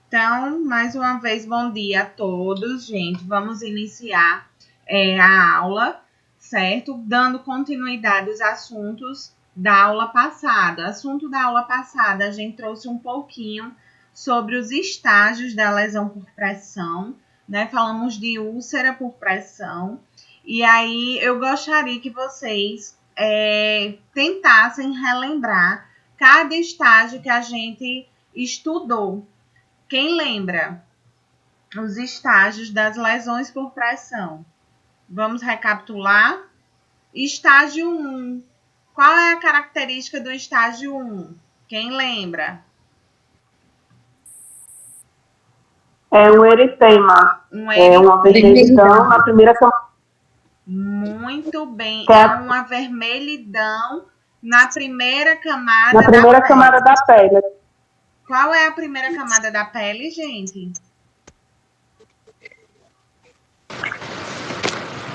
Então, mais uma vez, bom dia a todos, gente. Vamos iniciar a aula, certo? Dando continuidade aos assuntos da aula passada. Assunto da aula passada, a gente trouxe um pouquinho sobre os estágios da lesão por pressão, né? Falamos de úlcera por pressão. E aí, eu gostaria que vocês tentassem relembrar cada estágio que a gente estudou. Quem lembra os estágios das lesões por pressão? Vamos recapitular. Estágio 1. Qual é a característica do estágio 1? Quem lembra? É um eritema. É uma vermelhidão na primeira camada. Muito bem. É uma vermelhidão na primeira camada camada da pele. Qual é a primeira camada da pele, gente?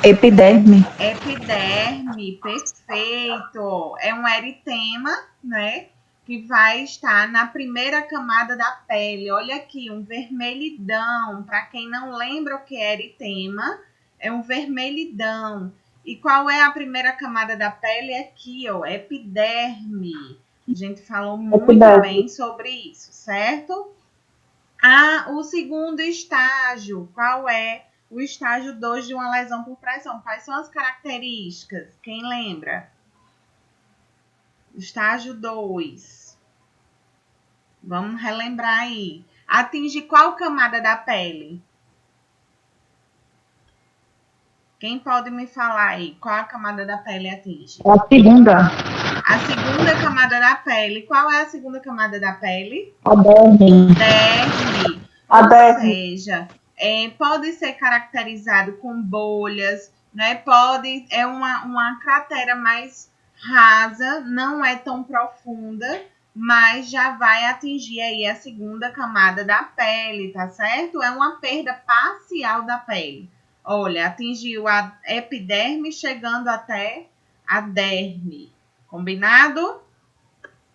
Epiderme. Epiderme, perfeito. É um eritema, né? Que vai estar na primeira camada da pele. Olha aqui, um vermelhidão. Para quem não lembra o que é eritema, é um vermelhidão. E qual é a primeira camada da pele? Aqui, ó, epiderme. A gente falou muito bem sobre isso, certo? O segundo estágio, qual é? O estágio 2 de uma lesão por pressão. Quais são as características? Quem lembra? Estágio 2. Vamos relembrar aí. Atinge qual camada da pele? Quem pode me falar aí? Qual a camada da pele atinge? A segunda. A segunda camada da pele. Qual é a segunda camada da pele? A derme. Derme. Ou seja, pode ser caracterizado com bolhas, né? É uma cratera mais rasa, não é tão profunda, mas já vai atingir aí a segunda camada da pele, tá certo? É uma perda parcial da pele. Olha, atingiu a epiderme chegando até a derme. Combinado?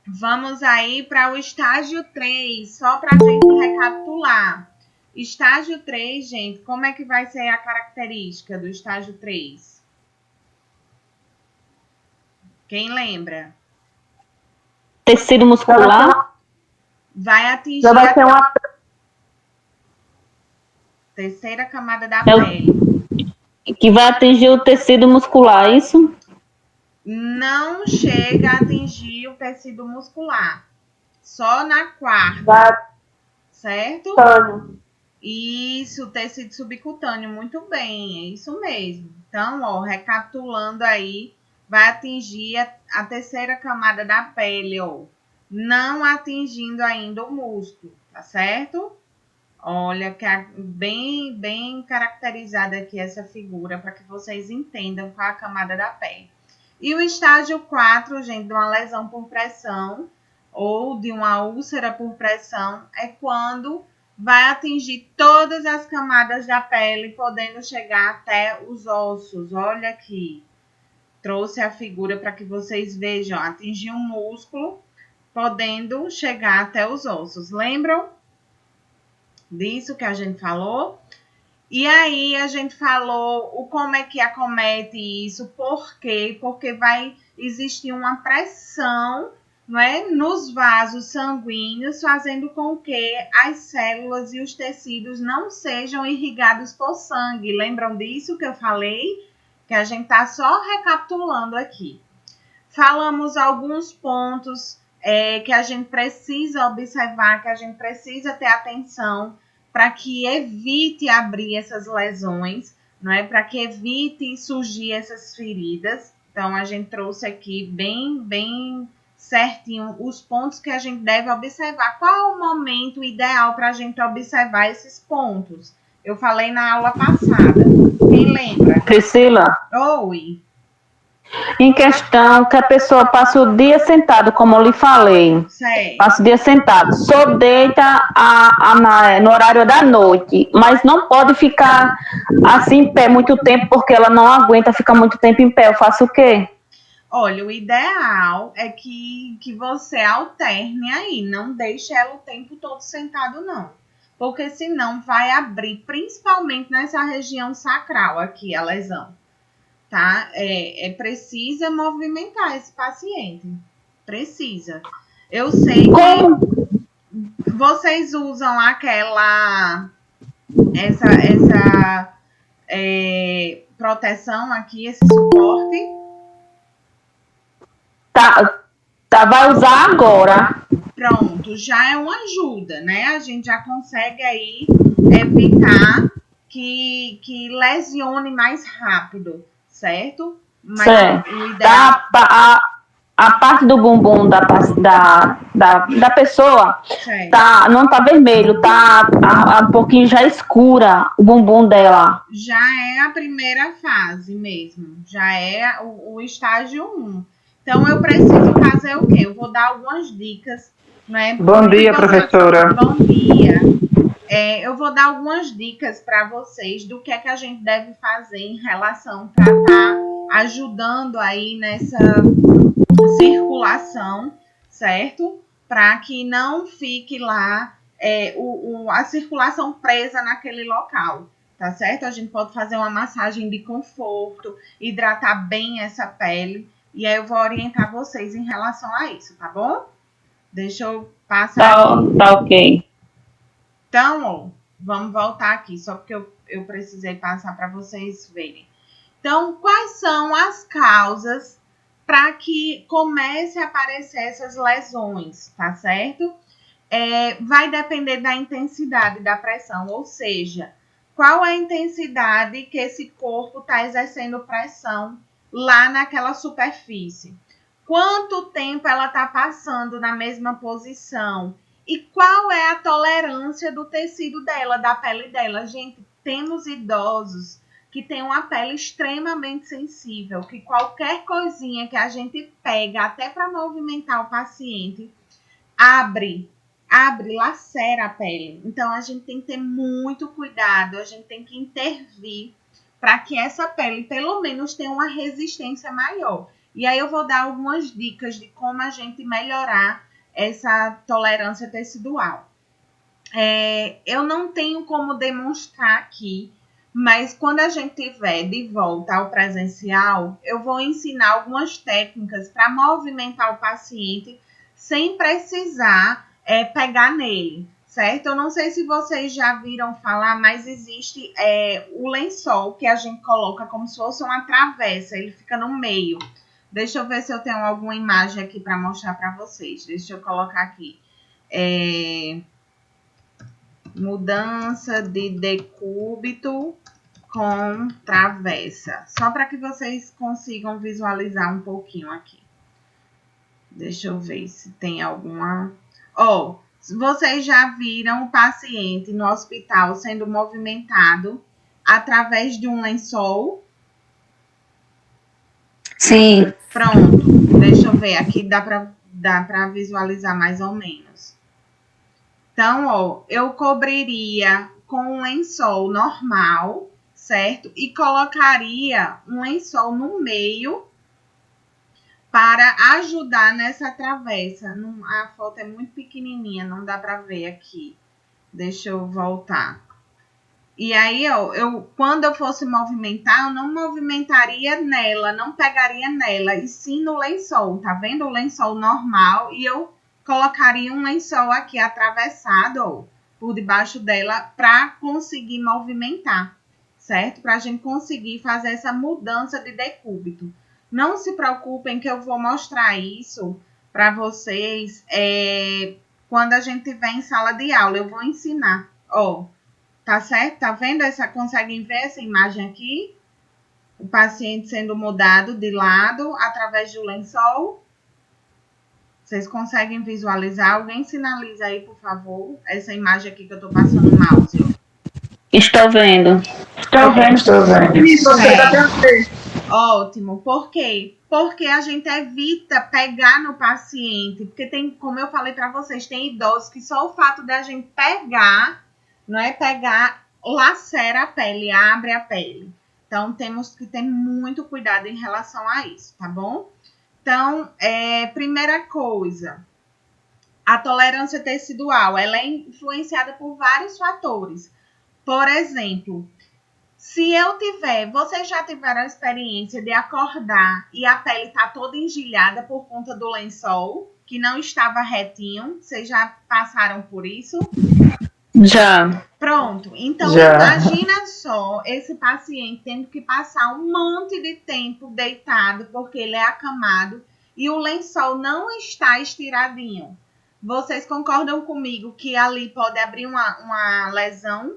Vamos aí para o estágio 3, só para a gente recapitular. Estágio 3, gente, como é que vai ser a característica do estágio 3? Quem lembra? Tecido muscular. Vai atingir vai ser uma terceira camada da pele. Que vai atingir o tecido muscular, isso? Não chega a atingir o tecido muscular. Só na quarta. Certo? Isso, tecido subcutâneo, muito bem, é isso mesmo. Então, ó, recapitulando aí, vai atingir a terceira camada da pele, ó, não atingindo ainda o músculo, tá certo? Olha, que é bem caracterizada aqui essa figura, para que vocês entendam qual é a camada da pele. E o estágio 4, gente, de uma lesão por pressão, ou de uma úlcera por pressão, é quando vai atingir todas as camadas da pele, podendo chegar até os ossos. Olha aqui, trouxe a figura para que vocês vejam, atingir um músculo, podendo chegar até os ossos. Lembram disso que a gente falou? E aí a gente falou como é que acomete isso, por quê? Porque vai existir uma pressão, não é, nos vasos sanguíneos, fazendo com que as células e os tecidos não sejam irrigados por sangue. Lembram disso que eu falei? Que a gente está só recapitulando aqui. Falamos alguns pontos que a gente precisa observar, que a gente precisa ter atenção para que evite abrir essas lesões, não é? Para que evite surgir essas feridas. Então, a gente trouxe aqui bem certinho os pontos que a gente deve observar. Qual é o momento ideal para a gente observar esses pontos? Eu falei na aula passada. Quem lembra? Priscila? Oi. Em questão que a pessoa passa o dia sentado, como eu lhe falei. Certo. Passa o dia sentado. Só deita no horário da noite. Mas não pode ficar assim em pé muito tempo, porque ela não aguenta ficar muito tempo em pé. Eu faço o quê? Olha, o ideal é que você alterne aí. Não deixe ela o tempo todo sentado, não. porque senão vai abrir, principalmente nessa região sacral aqui, a lesão, tá? Precisa movimentar esse paciente, precisa. Eu sei que vocês usam essa proteção aqui, esse suporte. Vai usar agora. Pronto, já é uma ajuda, né? A gente já consegue aí evitar que lesione mais rápido, certo? Mas certo. O ideal... A parte do bumbum da pessoa não tá vermelho, tá um pouquinho já escura o bumbum dela. Já é a primeira fase mesmo, já é o estágio 1. Então, eu preciso fazer o quê? Eu vou dar algumas dicas, né? Bom dia, professora. Bom dia. Eu vou dar algumas dicas para vocês do que é que a gente deve fazer em relação para estar ajudando aí nessa circulação, certo? Para que não fique lá a circulação presa naquele local, tá certo? A gente pode fazer uma massagem de conforto, hidratar bem essa pele, e aí eu vou orientar vocês em relação a isso, tá bom? Deixa eu passar aqui. Tá ok. Então, vamos voltar aqui, só porque eu precisei passar para vocês verem. Então, quais são as causas para que comece a aparecer essas lesões, tá certo? Vai depender da intensidade da pressão, ou seja, qual é a intensidade que esse corpo está exercendo pressão lá naquela superfície. Quanto tempo ela está passando na mesma posição e qual é a tolerância do tecido dela, da pele dela. Gente, temos idosos que têm uma pele extremamente sensível, que qualquer coisinha que a gente pega até para movimentar o paciente, abre, lacera a pele. Então, a gente tem que ter muito cuidado, a gente tem que intervir para que essa pele, pelo menos, tenha uma resistência maior. E aí eu vou dar algumas dicas de como a gente melhorar essa tolerância tecidual. Eu não tenho como demonstrar aqui, mas quando a gente tiver de volta ao presencial, eu vou ensinar algumas técnicas para movimentar o paciente sem precisar pegar nele, certo? Eu não sei se vocês já viram falar, mas existe o lençol que a gente coloca como se fosse uma travessa, ele fica no meio. Deixa eu ver se eu tenho alguma imagem aqui para mostrar para vocês. Deixa eu colocar aqui. Mudança de decúbito com travessa. Só para que vocês consigam visualizar um pouquinho aqui. Deixa eu ver se tem alguma... vocês já viram o paciente no hospital sendo movimentado através de um lençol? Sim. Pronto. Deixa eu ver. Aqui dá para visualizar mais ou menos. Então, eu cobriria com um lençol normal, certo? E colocaria um lençol no meio para ajudar nessa travessa. A foto é muito pequenininha, não dá para ver aqui. Deixa eu voltar. E aí, quando eu fosse movimentar, eu não movimentaria nela, não pegaria nela, e sim no lençol. Tá vendo o lençol normal? E eu colocaria um lençol aqui atravessado por debaixo dela para conseguir movimentar, certo? Para a gente conseguir fazer essa mudança de decúbito. Não se preocupem que eu vou mostrar isso para vocês quando a gente estiver em sala de aula. Eu vou ensinar. Tá certo? Tá vendo? Conseguem ver essa imagem aqui? O paciente sendo mudado de lado através do lençol. Vocês conseguem visualizar? Alguém sinaliza aí, por favor, essa imagem aqui que eu tô passando o mouse. Estou vendo. Estou vendo. Isso, você tá vendo? Ótimo. Por quê? Porque a gente evita pegar no paciente. Porque tem, como eu falei para vocês, tem idosos que só o fato de a gente pegar, não é pegar, lacera a pele, abre a pele. Então, temos que ter muito cuidado em relação a isso, tá bom? Então, primeira coisa, A tolerância tecidual, ela é influenciada por vários fatores. Por exemplo, se eu tiver, vocês já tiveram a experiência de acordar e a pele tá toda engelhada por conta do lençol, que não estava retinho? Vocês já passaram por isso? Já. Pronto. Então, imagina só esse paciente tendo que passar um monte de tempo deitado, porque ele é acamado, e o lençol não está estiradinho. Vocês concordam comigo que ali pode abrir uma lesão?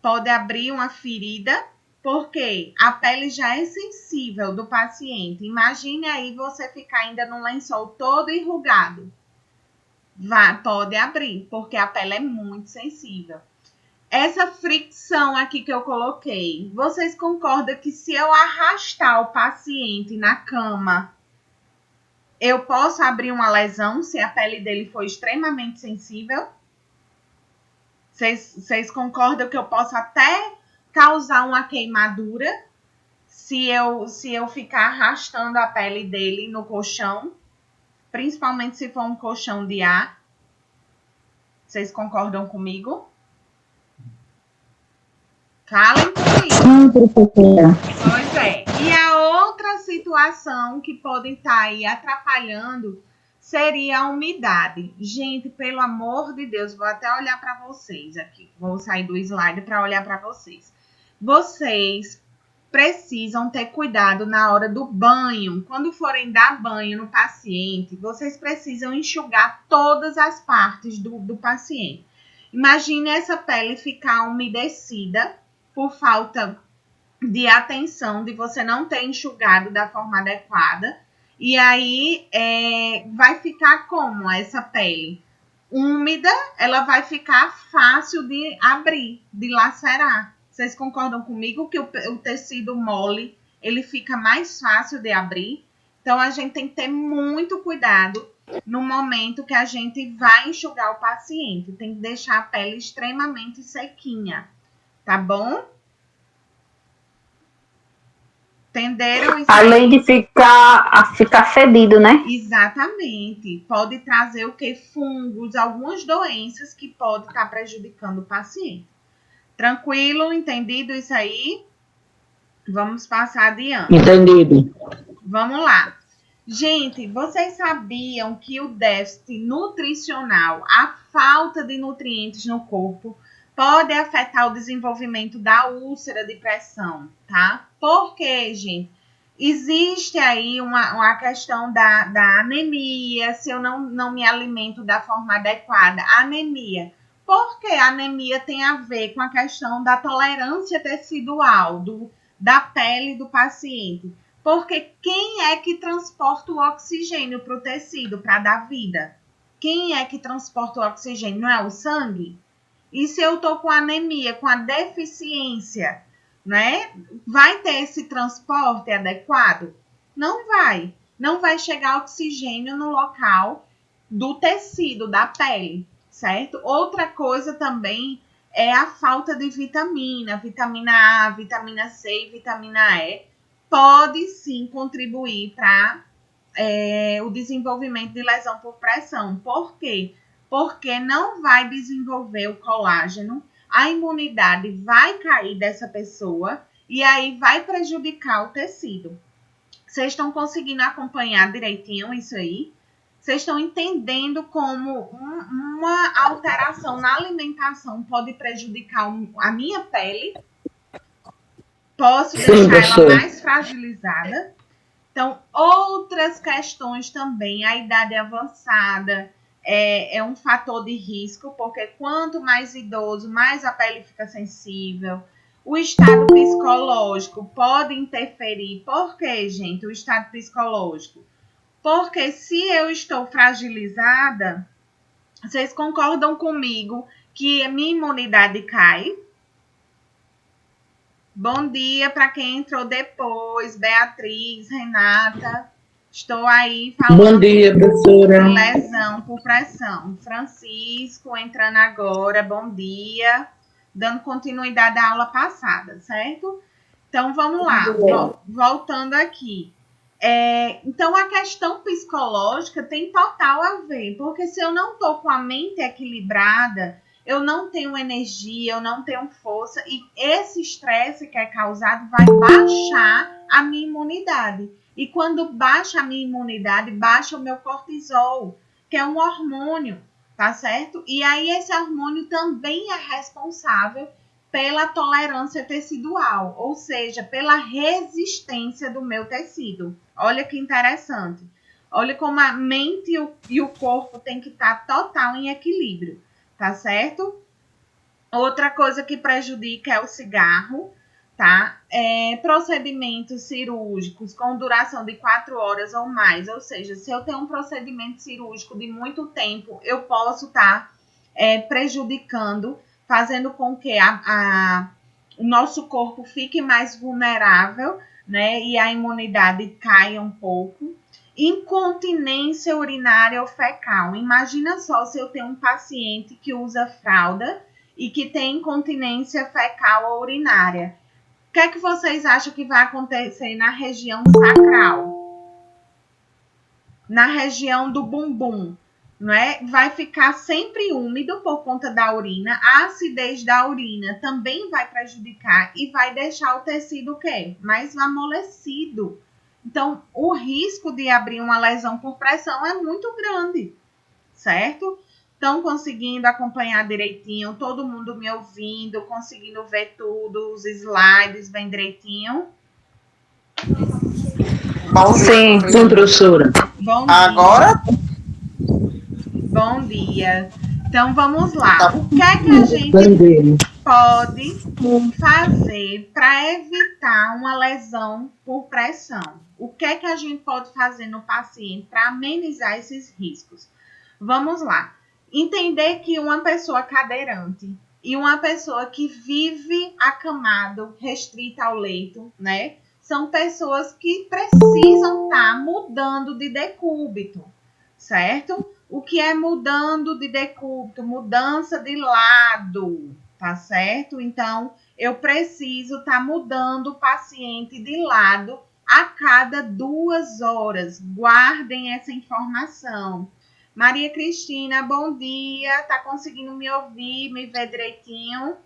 Pode abrir uma ferida, porque a pele já é sensível do paciente. Imagine aí você ficar ainda num lençol todo enrugado. Pode abrir, porque a pele é muito sensível. Essa fricção aqui que eu coloquei, vocês concordam que se eu arrastar o paciente na cama, eu posso abrir uma lesão se a pele dele for extremamente sensível? Vocês concordam que eu posso até causar uma queimadura se eu ficar arrastando a pele dele no colchão? Principalmente se for um colchão de ar. Vocês concordam comigo? Falem comigo. Pois é. E a outra situação que pode estar aí atrapalhando seria a umidade. Gente, pelo amor de Deus, vou até olhar para vocês aqui. Vou sair do slide para olhar para vocês. Vocês precisam ter cuidado na hora do banho. Quando forem dar banho no paciente, vocês precisam enxugar todas as partes do paciente. Imagine essa pele ficar umedecida por falta de atenção, de você não ter enxugado da forma adequada. E aí, vai ficar como essa pele? Úmida, ela vai ficar fácil de abrir, de lacerar. Vocês concordam comigo que o tecido mole, ele fica mais fácil de abrir? Então, a gente tem que ter muito cuidado no momento que a gente vai enxugar o paciente. Tem que deixar a pele extremamente sequinha, tá bom? Entenderam isso? Além de ficar fedido, né? Exatamente. Pode trazer o que? Fungos, algumas doenças que podem estar prejudicando o paciente. Tranquilo? Entendido isso aí? Vamos passar adiante. Entendido. Vamos lá. Gente, vocês sabiam que o déficit nutricional, a falta de nutrientes no corpo, pode afetar o desenvolvimento da úlcera de pressão, tá? Por quê, gente? Existe aí uma questão da anemia, se eu não me alimento da forma adequada. Anemia. Porque a anemia tem a ver com a questão da tolerância tecidual, da pele do paciente. Porque quem é que transporta o oxigênio para o tecido, para dar vida? Quem é que transporta o oxigênio? Não é o sangue? E se eu estou com anemia, com a deficiência, né? Vai ter esse transporte adequado? Não vai. Não vai chegar oxigênio no local do tecido, da pele, certo? Outra coisa também é a falta de vitamina A, vitamina C e vitamina E. Pode sim contribuir para o desenvolvimento de lesão por pressão. Por quê? Porque não vai desenvolver o colágeno, a imunidade vai cair dessa pessoa e aí vai prejudicar o tecido. Vocês estão conseguindo acompanhar direitinho isso aí? Vocês estão entendendo como uma alteração na alimentação pode prejudicar a minha pele? Posso deixar ela mais fragilizada? Então, outras questões também, a idade avançada é um fator de risco, porque quanto mais idoso, mais a pele fica sensível. O estado psicológico pode interferir. Por quê, gente, o estado psicológico? Porque se eu estou fragilizada, vocês concordam comigo que a minha imunidade cai? Bom dia para quem entrou depois, Beatriz, Renata. Estou aí falando. Bom dia, professora. De lesão por pressão. Francisco entrando agora, bom dia. Dando continuidade à aula passada, certo? Então, vamos lá. Voltando aqui. Então, a questão psicológica tem total a ver, porque se eu não estou com a mente equilibrada, eu não tenho energia, eu não tenho força, e esse estresse que é causado vai baixar a minha imunidade. E quando baixa a minha imunidade, baixa o meu cortisol, que é um hormônio, tá certo? E aí esse hormônio também é responsável pela tolerância tecidual, ou seja, pela resistência do meu tecido. Olha que interessante. Olha como a mente e o corpo tem que estar total em equilíbrio, tá certo? Outra coisa que prejudica é o cigarro, tá? Procedimentos cirúrgicos com duração de 4 horas ou mais, ou seja, se eu tenho um procedimento cirúrgico de muito tempo, eu posso estar prejudicando, fazendo com que o nosso corpo fique mais vulnerável, né? E a imunidade caia um pouco. Incontinência urinária ou fecal. Imagina só se eu tenho um paciente que usa fralda e que tem incontinência fecal ou urinária. O que é que vocês acham que vai acontecer na região sacral? Na região do bumbum, não é? Vai ficar sempre úmido por conta da urina. A acidez da urina também vai prejudicar e vai deixar o tecido o quê? Mais amolecido. Então, o risco de abrir uma lesão por pressão é muito grande, certo? Estão conseguindo acompanhar direitinho, todo mundo me ouvindo, conseguindo ver tudo, os slides bem direitinho? Sim, sim, professora. Bom dia. Agora? Bom dia. Então, vamos lá. O que é que a gente pode fazer para evitar uma lesão por pressão? O que é que a gente pode fazer no paciente para amenizar esses riscos? Vamos lá. Entender que uma pessoa cadeirante e uma pessoa que vive acamado, restrita ao leito, né? São pessoas que precisam estar mudando de decúbito, certo? O que é mudando de decúbito? Mudança de lado, tá certo? Então, eu preciso estar mudando o paciente de lado a cada 2 horas. Guardem essa informação. Maria Cristina, bom dia. Tá conseguindo me ouvir, me ver direitinho?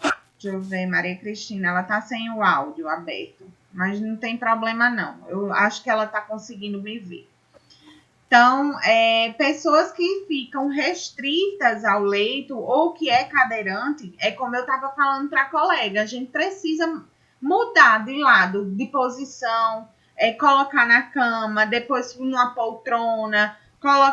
Deixa eu ver, Maria Cristina. Ela tá sem o áudio aberto. Mas não tem problema, não. Eu acho que ela tá conseguindo me ver. Então, pessoas que ficam restritas ao leito ou que é cadeirante, é como eu estava falando para a colega, a gente precisa mudar de lado, de posição, colocar na cama, depois numa poltrona,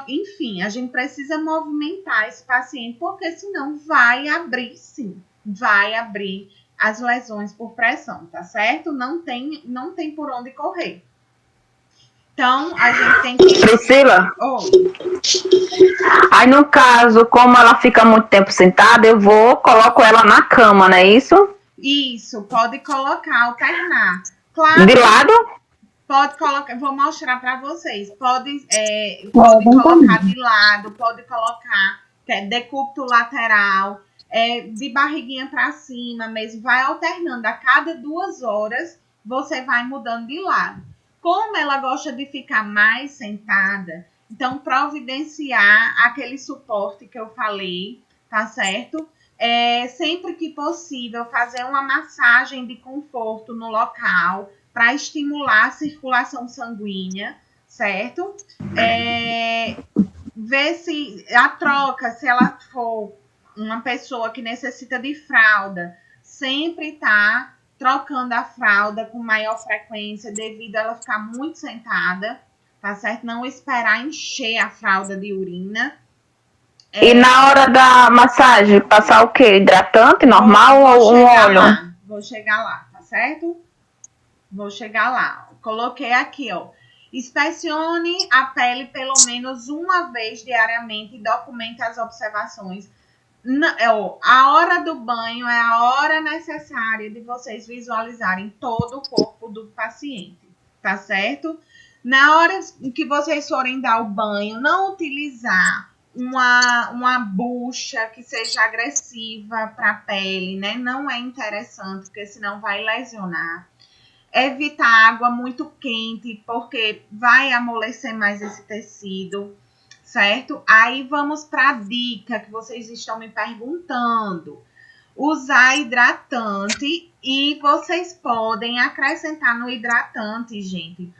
enfim, a gente precisa movimentar esse paciente, porque senão vai abrir, sim, vai abrir as lesões por pressão, tá certo? Não tem por onde correr. Então, a gente tem que... Priscila? Aí, no caso, como ela fica muito tempo sentada, eu coloco ela na cama, não é isso? Isso, pode colocar, alternar. Claro. De lado? Pode colocar, vou mostrar para vocês. Pode colocar de lado, pode colocar decúbito lateral, de barriguinha para cima mesmo. Vai alternando. A cada 2 horas, você vai mudando de lado. Como ela gosta de ficar mais sentada, então providenciar aquele suporte que eu falei, tá certo? Sempre que possível, fazer uma massagem de conforto no local para estimular a circulação sanguínea, certo? Ver se a troca, se ela for uma pessoa que necessita de fralda, sempre tá trocando a fralda com maior frequência devido a ela ficar muito sentada, tá certo? Não esperar encher a fralda de urina. E na hora da massagem, passar o quê? Hidratante, normal ou um óleo? Vou chegar lá, tá certo? Vou chegar lá. Coloquei aqui, ó. Inspecione a pele pelo menos uma vez diariamente e documente as observações. A hora do banho é a hora necessária de vocês visualizarem todo o corpo do paciente, tá certo? Na hora que vocês forem dar o banho, não utilizar uma bucha que seja agressiva para a pele, né? Não é interessante, porque senão vai lesionar. Evitar água muito quente, porque vai amolecer mais esse tecido, certo? Aí vamos para a dica que vocês estão me perguntando. Usar hidratante, e vocês podem acrescentar no hidratante, gente,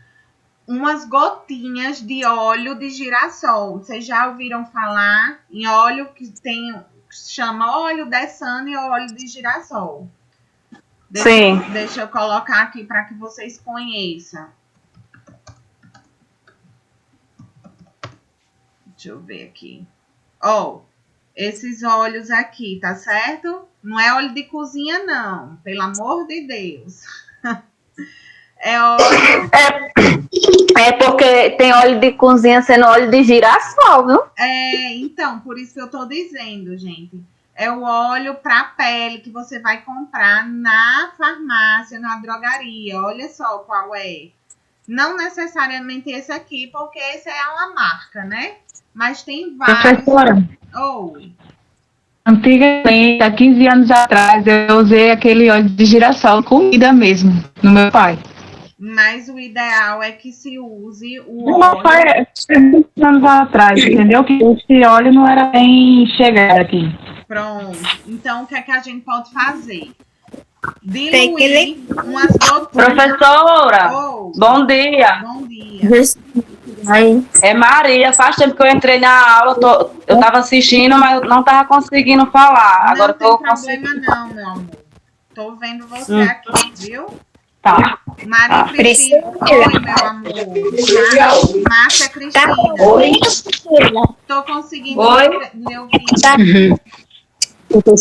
umas gotinhas de óleo de girassol. Vocês já ouviram falar em óleo que chama óleo Dessane e óleo de girassol? Sim. Deixa eu colocar aqui para que vocês conheçam. Deixa eu ver aqui. Esses óleos aqui, tá certo? Não é óleo de cozinha, não. Pelo amor de Deus. É óleo... É porque tem óleo de cozinha sendo óleo de girassol, viu? Então, por isso que eu tô dizendo, gente. É o óleo para pele que você vai comprar na farmácia, na drogaria. Olha só qual é. Não necessariamente esse aqui, porque esse é uma marca, né? Mas tem vários. Professora, antigamente, há 15 anos atrás, eu usei aquele óleo de girassol, comida mesmo, no meu pai. Mas o ideal é que se use o Não óleo... foi 15 anos atrás, entendeu? Que esse óleo não era bem chegado aqui. Pronto. Então, o que é que a gente pode fazer? Diluir umas gotinhas... Professora, bom dia. Bom dia. É Maria, faz tempo que eu entrei na aula, eu tava assistindo, mas não tava conseguindo falar. Agora não tem problema não, meu amor. Tô vendo você aqui, viu? Tá. Maria Cristina. Oi, meu amor. Márcia Cristina. Oi. Tô conseguindo me ouvir.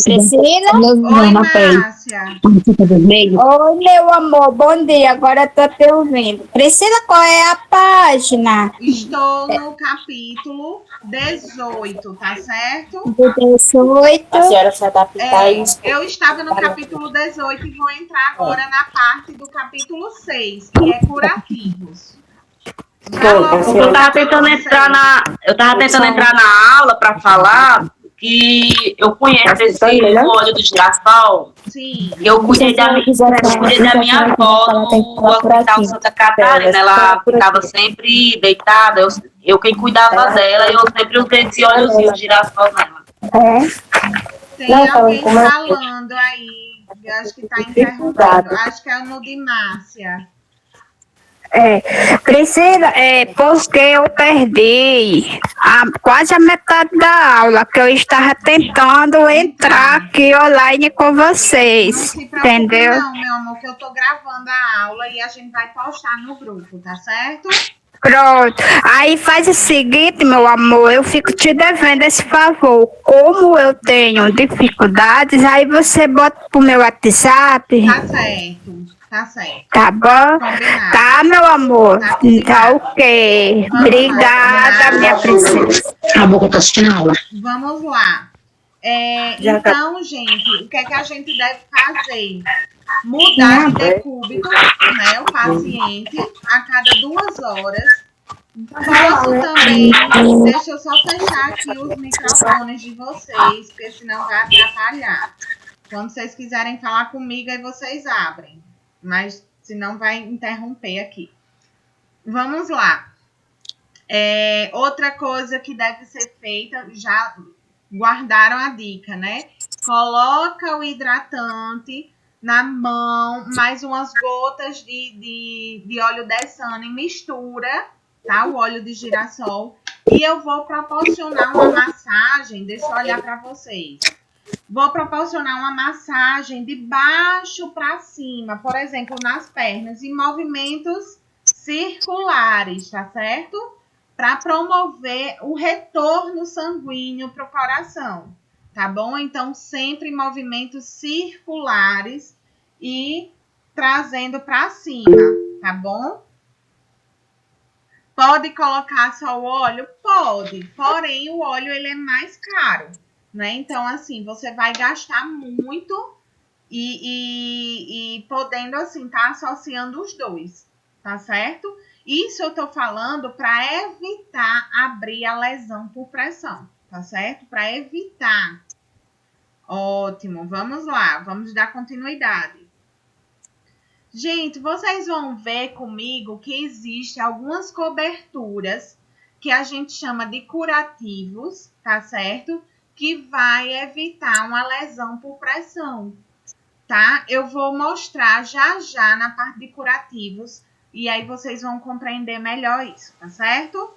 Priscila? Oi, Márcia. Oi, meu amor, bom dia. Agora eu tô te ouvindo. Priscila, qual é a página? Estou no capítulo 18, tá certo? Do 18. A senhora se adaptar a isso. Eu estava no capítulo 18 e vou entrar agora na parte do capítulo 6, que é curativos. Eu tava tentando entrar na aula para falar que eu conheço esse óleo do girassol. Sim. Eu cuidei da minha avó no Hospital Santa Catarina. Ela ficava sempre deitada. Eu quem cuidava dela, eu sempre usei esse óleozinho de girassol nela. Tem alguém falando aí. Eu acho que tá interrompendo. Acho que é no de Márcia. Priscila, porque eu perdi quase a metade da aula, que eu estava tentando entrar aqui online com vocês. Não se preocupe, entendeu? Não, meu amor, que eu tô gravando a aula e a gente vai postar no grupo, tá certo? Pronto. Aí faz o seguinte, meu amor, eu fico te devendo esse favor. Como eu tenho dificuldades, aí você bota pro meu WhatsApp. Tá certo. Tá certo. Tá bom? Combinado. Tá, meu amor? Tá ok. Obrigada, minha princesa. A boca tá assistindo aula. Vamos lá. Então, gente, o que é que a gente deve fazer? Mudar de decúbito, né, o paciente a cada 2 horas. Posso também, deixa eu só fechar aqui os microfones de vocês, porque senão vai atrapalhar. Quando vocês quiserem falar comigo, aí vocês abrem. Mas senão vai interromper aqui. Vamos lá. Outra coisa que deve ser feita, já guardaram a dica, né? Coloca o hidratante na mão, mais umas gotas de óleo Dessane, mistura, tá? O óleo de girassol. E eu vou proporcionar uma massagem, deixa eu olhar para vocês. Vou proporcionar uma massagem de baixo para cima, por exemplo, nas pernas, em movimentos circulares, tá certo? Para promover o retorno sanguíneo para o coração, tá bom? Então, sempre em movimentos circulares e trazendo para cima, tá bom? Pode colocar só o óleo? Pode, porém o óleo ele é mais caro, né? Então, assim, você vai gastar muito e podendo, assim, tá associando os dois, tá certo? Isso eu tô falando para evitar abrir a lesão por pressão, tá certo? Para evitar. Ótimo, vamos lá, vamos dar continuidade. Gente, vocês vão ver comigo que existem algumas coberturas que a gente chama de curativos, tá certo? Que vai evitar uma lesão por pressão, tá? Eu vou mostrar já na parte de curativos e aí vocês vão compreender melhor isso, tá certo?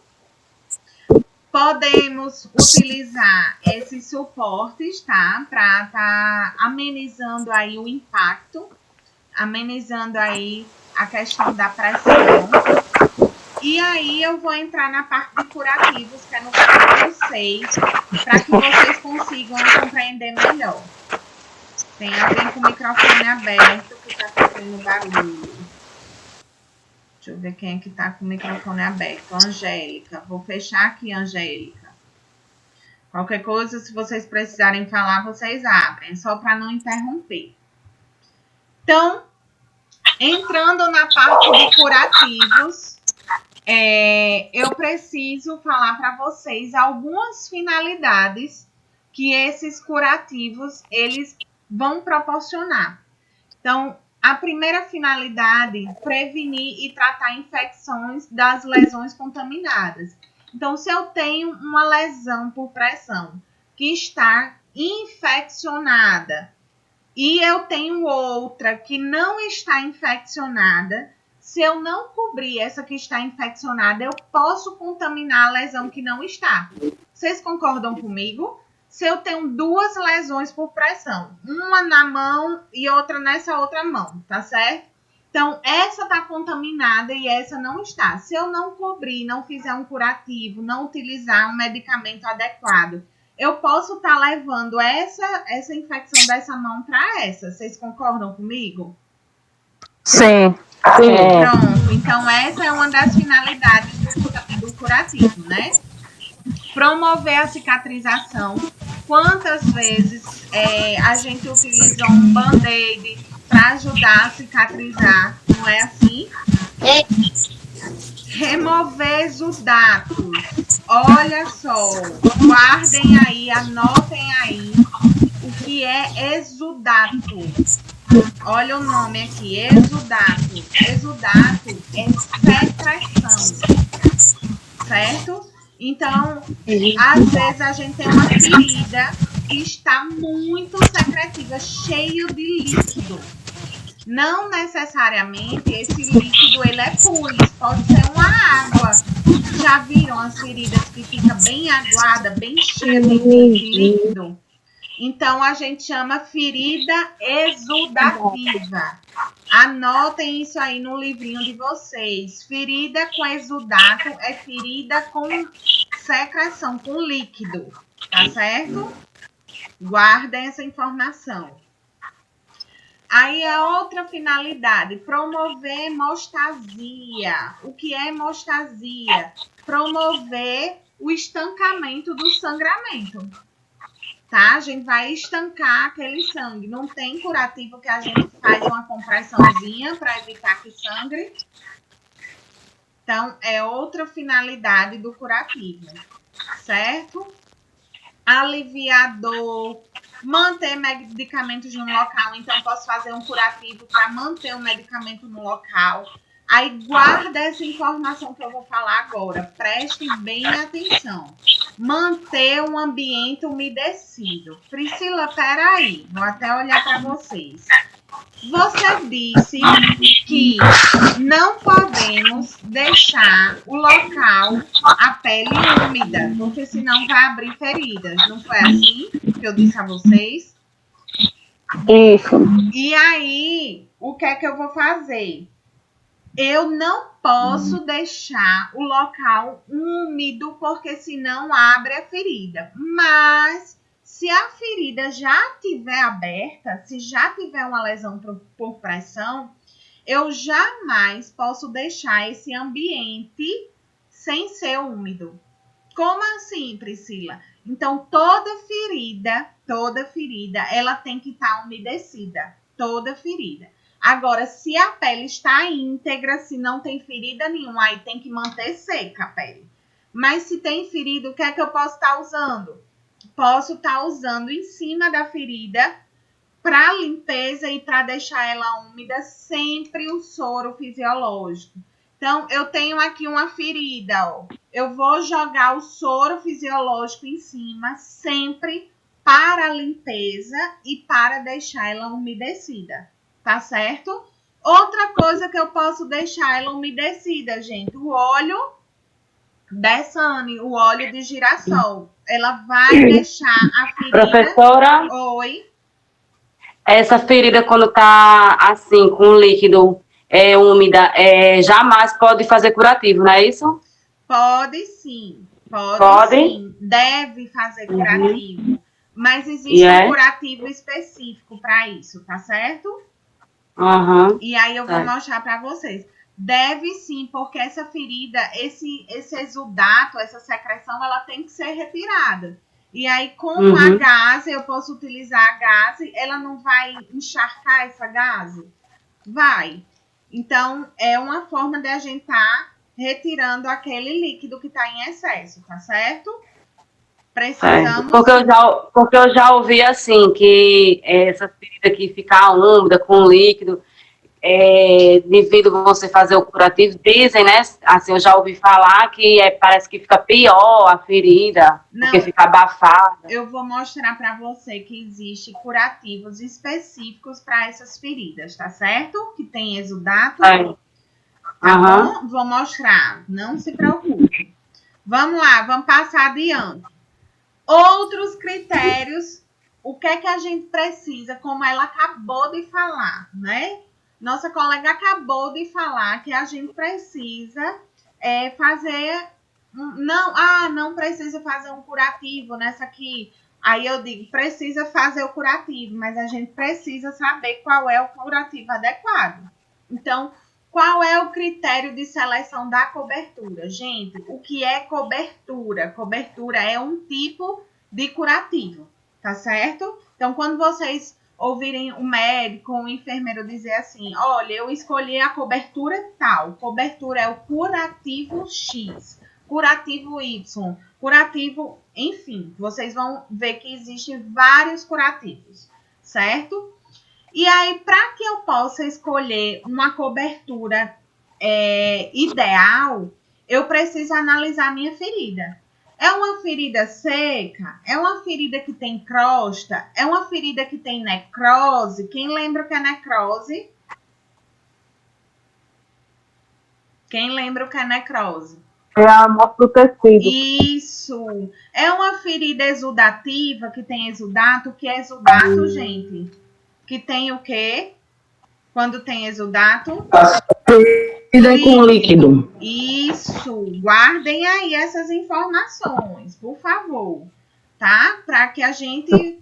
Podemos utilizar esses suportes, tá? Para tá amenizando aí o impacto, amenizando aí a questão da pressão. E aí eu vou entrar na parte de curativos, que é no capítulo 6, para que vocês consigam compreender melhor. Tem alguém com o microfone aberto que está fazendo barulho. Deixa eu ver quem é que está com o microfone aberto. Angélica. Vou fechar aqui, Angélica. Qualquer coisa, se vocês precisarem falar, vocês abrem, só para não interromper. Então, entrando na parte de curativos, eu preciso falar para vocês algumas finalidades que esses curativos eles vão proporcionar. Então, a primeira finalidade, prevenir e tratar infecções das lesões contaminadas. Então, se eu tenho uma lesão por pressão que está infeccionada e eu tenho outra que não está infeccionada, se eu não cobrir essa que está infeccionada, eu posso contaminar a lesão que não está. Vocês concordam comigo? Se eu tenho duas lesões por pressão, uma na mão e outra nessa outra mão, tá certo? Então, essa está contaminada e essa não está. Se eu não cobrir, não fizer um curativo, não utilizar um medicamento adequado, eu posso estar levando essa infecção dessa mão para essa. Vocês concordam comigo? Sim. Pronto. Então, essa é uma das finalidades do curativo, né? Promover a cicatrização. Quantas vezes a gente utiliza um band-aid para ajudar a cicatrizar? Não é assim? Remover exudatos. Olha só, guardem aí, anotem aí o que é exudato. Olha o nome aqui, exudato. Exudato é secreção, certo? Então, às vezes a gente tem uma ferida que está muito secretiva, cheio de líquido. Não necessariamente esse líquido ele é pus, pode ser uma água. Já viram as feridas que fica bem aguada, bem cheia de líquido? Então, a gente chama ferida exudativa. Anotem isso aí no livrinho de vocês. Ferida com exudato é ferida com secreção, com líquido. Tá certo? Guardem essa informação. Aí a outra finalidade, promover hemostasia. O que é hemostasia? Promover o estancamento do sangramento. Tá? A gente vai estancar aquele sangue. Não tem curativo que a gente faz uma compressãozinha para evitar que sangre. Então, é outra finalidade do curativo. Certo? Aliviar dor. Manter medicamentos no local. Então, posso fazer um curativo para manter o medicamento no local. Aí, guarda essa informação que eu vou falar agora. Prestem bem atenção. Manter um ambiente umedecido. Priscila, peraí. Vou até olhar para vocês. Você disse que não podemos deixar o local, a pele úmida, porque senão vai abrir feridas. Não foi assim que eu disse a vocês? Isso. E aí, o que é que eu vou fazer? Eu não posso deixar o local úmido, porque senão abre a ferida. Mas, se a ferida já estiver aberta, se já tiver uma lesão por pressão, eu jamais posso deixar esse ambiente sem ser úmido. Como assim, Priscila? Então, toda ferida, ela tem que estar umedecida. Toda ferida. Agora, se a pele está íntegra, se não tem ferida nenhuma, aí tem que manter seca a pele. Mas se tem ferida, o que é que eu posso estar usando? posso estar usando em cima da ferida para limpeza e para deixar ela úmida, sempre o soro fisiológico. Então, eu tenho aqui uma ferida, ó. Eu vou jogar o soro fisiológico em cima, sempre para limpeza e para deixar ela umedecida, tá certo? Outra coisa que eu posso deixar ela umedecida, gente, o óleo Dessane, o óleo de girassol. Ela vai deixar a ferida... Professora? Oi? Essa ferida, quando tá assim, com líquido úmida, jamais pode fazer curativo, não é isso? Pode sim. Pode sim. Deve fazer curativo. Mas existe um curativo específico para isso, tá certo? E aí eu vou mostrar para vocês. Deve sim, porque essa ferida, esse exudato, essa secreção, ela tem que ser retirada. E aí, com a gaze, eu posso utilizar a gaze, ela não vai encharcar essa gaze? Vai. Então, é uma forma de a gente estar retirando aquele líquido que está em excesso, tá certo? Precisamos... Porque eu já ouvi assim, que essa ferida que fica úmida com líquido, devido a você fazer o curativo, dizem, né? Assim, eu já ouvi falar que parece que fica pior a ferida, porque fica abafada. Eu vou mostrar para você que existe curativos específicos para essas feridas, tá certo? Que tem exudato. Tá bom? Vou mostrar, não se preocupe. Vamos lá, vamos passar adiante. Outros critérios, o que é que a gente precisa, como ela acabou de falar, né? Nossa colega acabou de falar que a gente precisa fazer... Não precisa fazer um curativo nessa aqui. Aí eu digo, precisa fazer o curativo, mas a gente precisa saber qual é o curativo adequado. Então, qual é o critério de seleção da cobertura? Gente, o que é cobertura? Cobertura é um tipo de curativo, tá certo? Então, quando vocês ouvirem o médico ou o enfermeiro dizer assim, olha, eu escolhi a cobertura tal, cobertura é o curativo X, curativo Y, curativo, enfim, vocês vão ver que existem vários curativos, certo? E aí, para que eu possa escolher uma cobertura ideal, eu preciso analisar a minha ferida. É uma ferida seca? É uma ferida que tem crosta? É uma ferida que tem necrose? Quem lembra o que é necrose? Quem lembra o que é necrose? É a morte do tecido. Isso. É uma ferida exudativa, que tem exudato. O que é exudato, gente? Que tem o quê? Quando tem exudato? Com líquido. Isso. Guardem aí essas informações, por favor. Tá? Para que a gente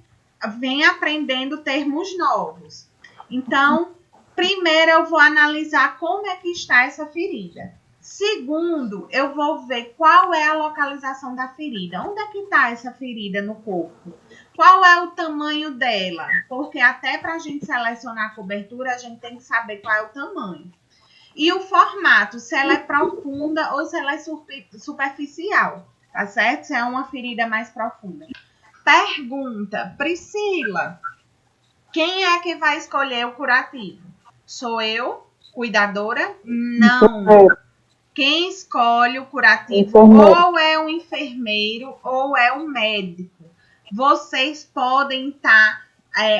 venha aprendendo termos novos. Então, primeiro eu vou analisar como é que está essa ferida. Segundo, eu vou ver qual é a localização da ferida. Onde é que está essa ferida no corpo? Qual é o tamanho dela? Porque até para a gente selecionar a cobertura, a gente tem que saber qual é o tamanho. E o formato, se ela é profunda ou se ela é superficial, tá certo? Se é uma ferida mais profunda. Pergunta, Priscila, quem é que vai escolher o curativo? Sou eu, cuidadora? Não. Quem escolhe o curativo ou é um enfermeiro ou é um médico. Vocês podem estar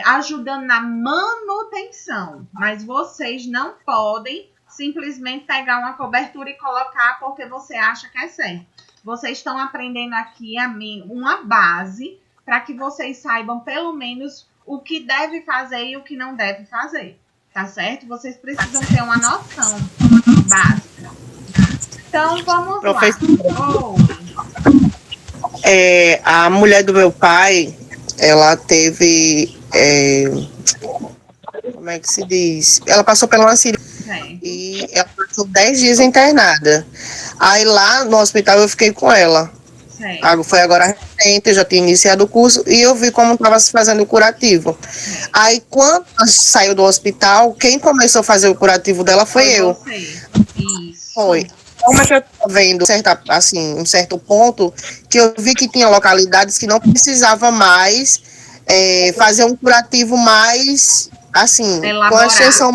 ajudando na manutenção, mas vocês não podem simplesmente pegar uma cobertura e colocar porque você acha que é certo. Vocês estão aprendendo aqui uma base para que vocês saibam pelo menos o que deve fazer e o que não deve fazer, tá certo? Vocês precisam ter uma noção básica. Então, vamos lá. A mulher do meu pai, ela teve... como é que se diz? Ela passou pela uma cirurgia. E ela passou 10 dias internada. Aí lá no hospital eu fiquei com ela. Foi agora recente, eu já tinha iniciado o curso e eu vi como estava se fazendo o curativo. Aí quando ela saiu do hospital, quem começou a fazer o curativo dela foi eu. Isso. Foi. forma que eu tô vendo um certo ponto, que eu vi que tinha localidades que não precisava mais fazer um curativo mais, assim, elaborado. com a extensão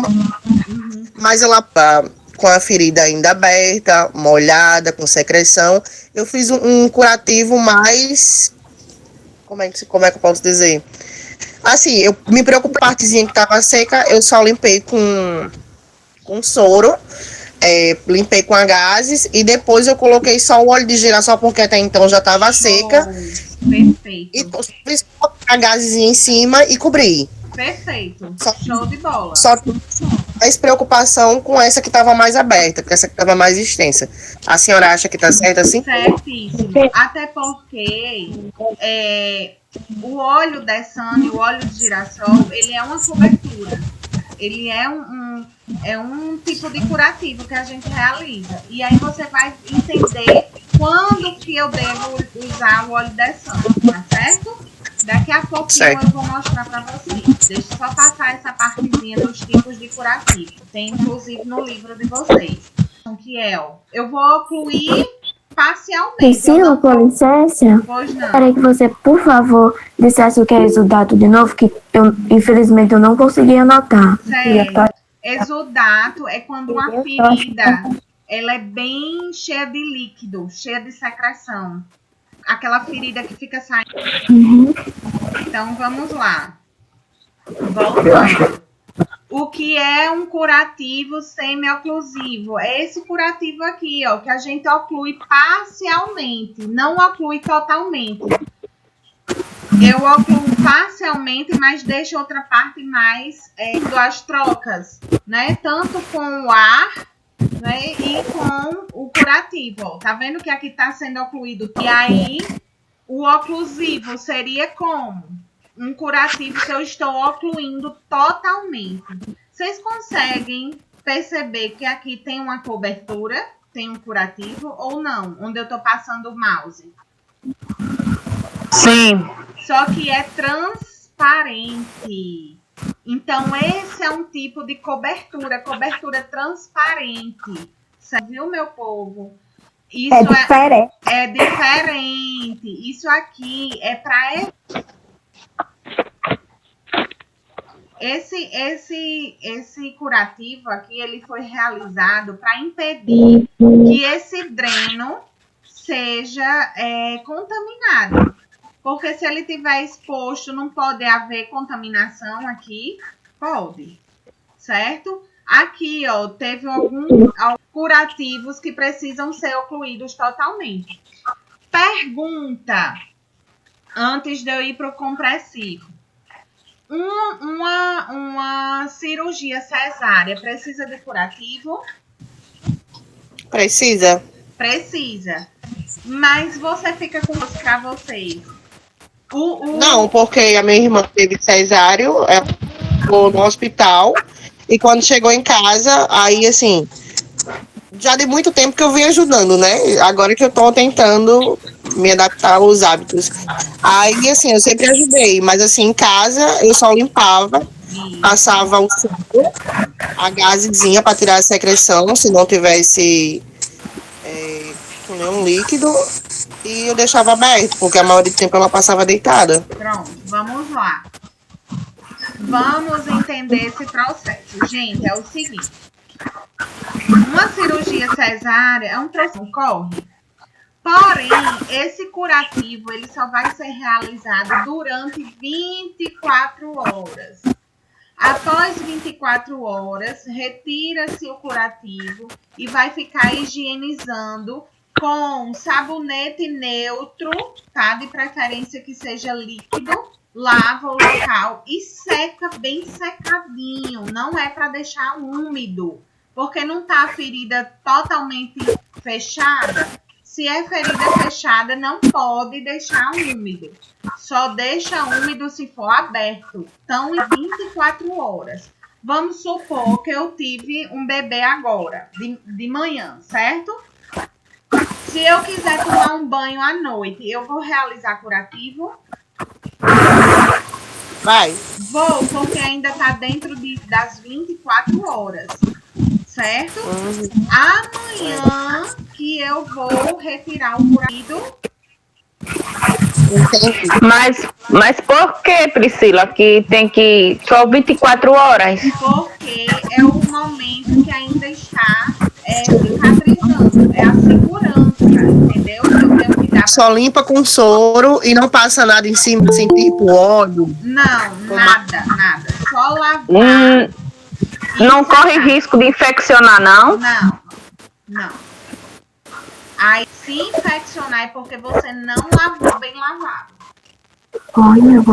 mais elaborada, com a ferida ainda aberta, molhada, com secreção. Eu fiz um curativo mais, como é que eu posso dizer? Assim, eu me preocupo com a partezinha que estava seca, eu só limpei com soro, limpei com a gases e depois eu coloquei só o óleo de girassol, porque até então já estava seca. Perfeito. E fiz a gasezinha em cima e cobri. Perfeito. Show de bola. Só que mais preocupação com essa que estava mais aberta, com essa que estava mais extensa. A senhora acha que está certo assim? Certíssimo. Até porque o óleo Dessane, o óleo de girassol, ele é uma cobertura. Ele é um tipo de curativo que a gente realiza. E aí você vai entender quando que eu devo usar o óleo Dessane, tá certo? Daqui a pouquinho eu vou mostrar para vocês. Deixa eu só passar essa partezinha dos tipos de curativo. Tem inclusive no livro de vocês. Que eu vou ocluir parcialmente. Priscila, com licença. Pois não. Queria que você, por favor, dissesse o que é exudato de novo, que infelizmente eu não consegui anotar. Certo. Exudato é quando uma ferida ela é bem cheia de líquido, cheia de secreção. Aquela ferida que fica saindo. Então, vamos lá. Voltando. O que é um curativo semi-oclusivo? É esse curativo aqui, ó, que a gente oclui parcialmente, não oclui totalmente. Eu ocluo parcialmente, mas deixo outra parte mais das trocas, né? Tanto com o ar, né, e com o curativo, ó. Tá vendo que aqui está sendo ocluído? E aí, o oclusivo seria como? Um curativo que eu estou ocluindo totalmente. Vocês conseguem perceber que aqui tem uma cobertura, tem um curativo ou não? Onde eu estou passando o mouse. Sim. Só que é transparente. Então, esse é um tipo de cobertura transparente. Você viu, meu povo? Isso é diferente. É diferente. Isso aqui é para esse curativo aqui, ele foi realizado para impedir que esse dreno seja contaminado. Porque se ele estiver exposto, não pode haver contaminação aqui? Pode, certo? Aqui, ó, teve alguns curativos que precisam ser ocluídos totalmente. Pergunta, antes de eu ir para o compressivo. Uma cirurgia cesárea precisa de curativo? Precisa. Precisa. Mas você fica com isso para vocês. Não, porque a minha irmã teve cesáreo, ela ficou no hospital, e quando chegou em casa, aí assim, já de muito tempo que eu venho ajudando, né? Agora que eu tô tentando me adaptar aos hábitos. Aí, assim, eu sempre ajudei, mas assim, em casa eu só limpava, passava o soro, a gazezinha para tirar a secreção, se não tivesse com nenhum líquido, e eu deixava aberto, porque a maioria do tempo ela passava deitada. Pronto, vamos lá. Vamos entender esse processo. Gente, é o seguinte. Uma cirurgia cesárea é um processo corre. Porém, esse curativo ele só vai ser realizado durante 24 horas. Após 24 horas, retira-se o curativo e vai ficar higienizando com sabonete neutro, tá? De preferência que seja líquido. Lava o local e seca bem secadinho. Não é para deixar úmido, porque não tá a ferida totalmente fechada. Se é ferida fechada, não pode deixar úmido. Só deixa úmido se for aberto. Então, em 24 horas. Vamos supor que eu tive um bebê agora, de manhã, certo? Se eu quiser tomar um banho à noite, eu vou realizar curativo? Vai. Vou, porque ainda está dentro das 24 horas. certo? Amanhã que eu vou retirar o curativo. Mas por que, Priscila, que tem que só 24 horas? Porque é o momento que ainda está cicatrizando, é a segurança, entendeu? Eu tenho que dar só limpa com soro e não passa nada em cima, assim, tipo óleo? Não, nada. Só lavar. Não corre risco de infeccionar, não? Não. Aí, se infeccionar é porque você não lavou bem lavado.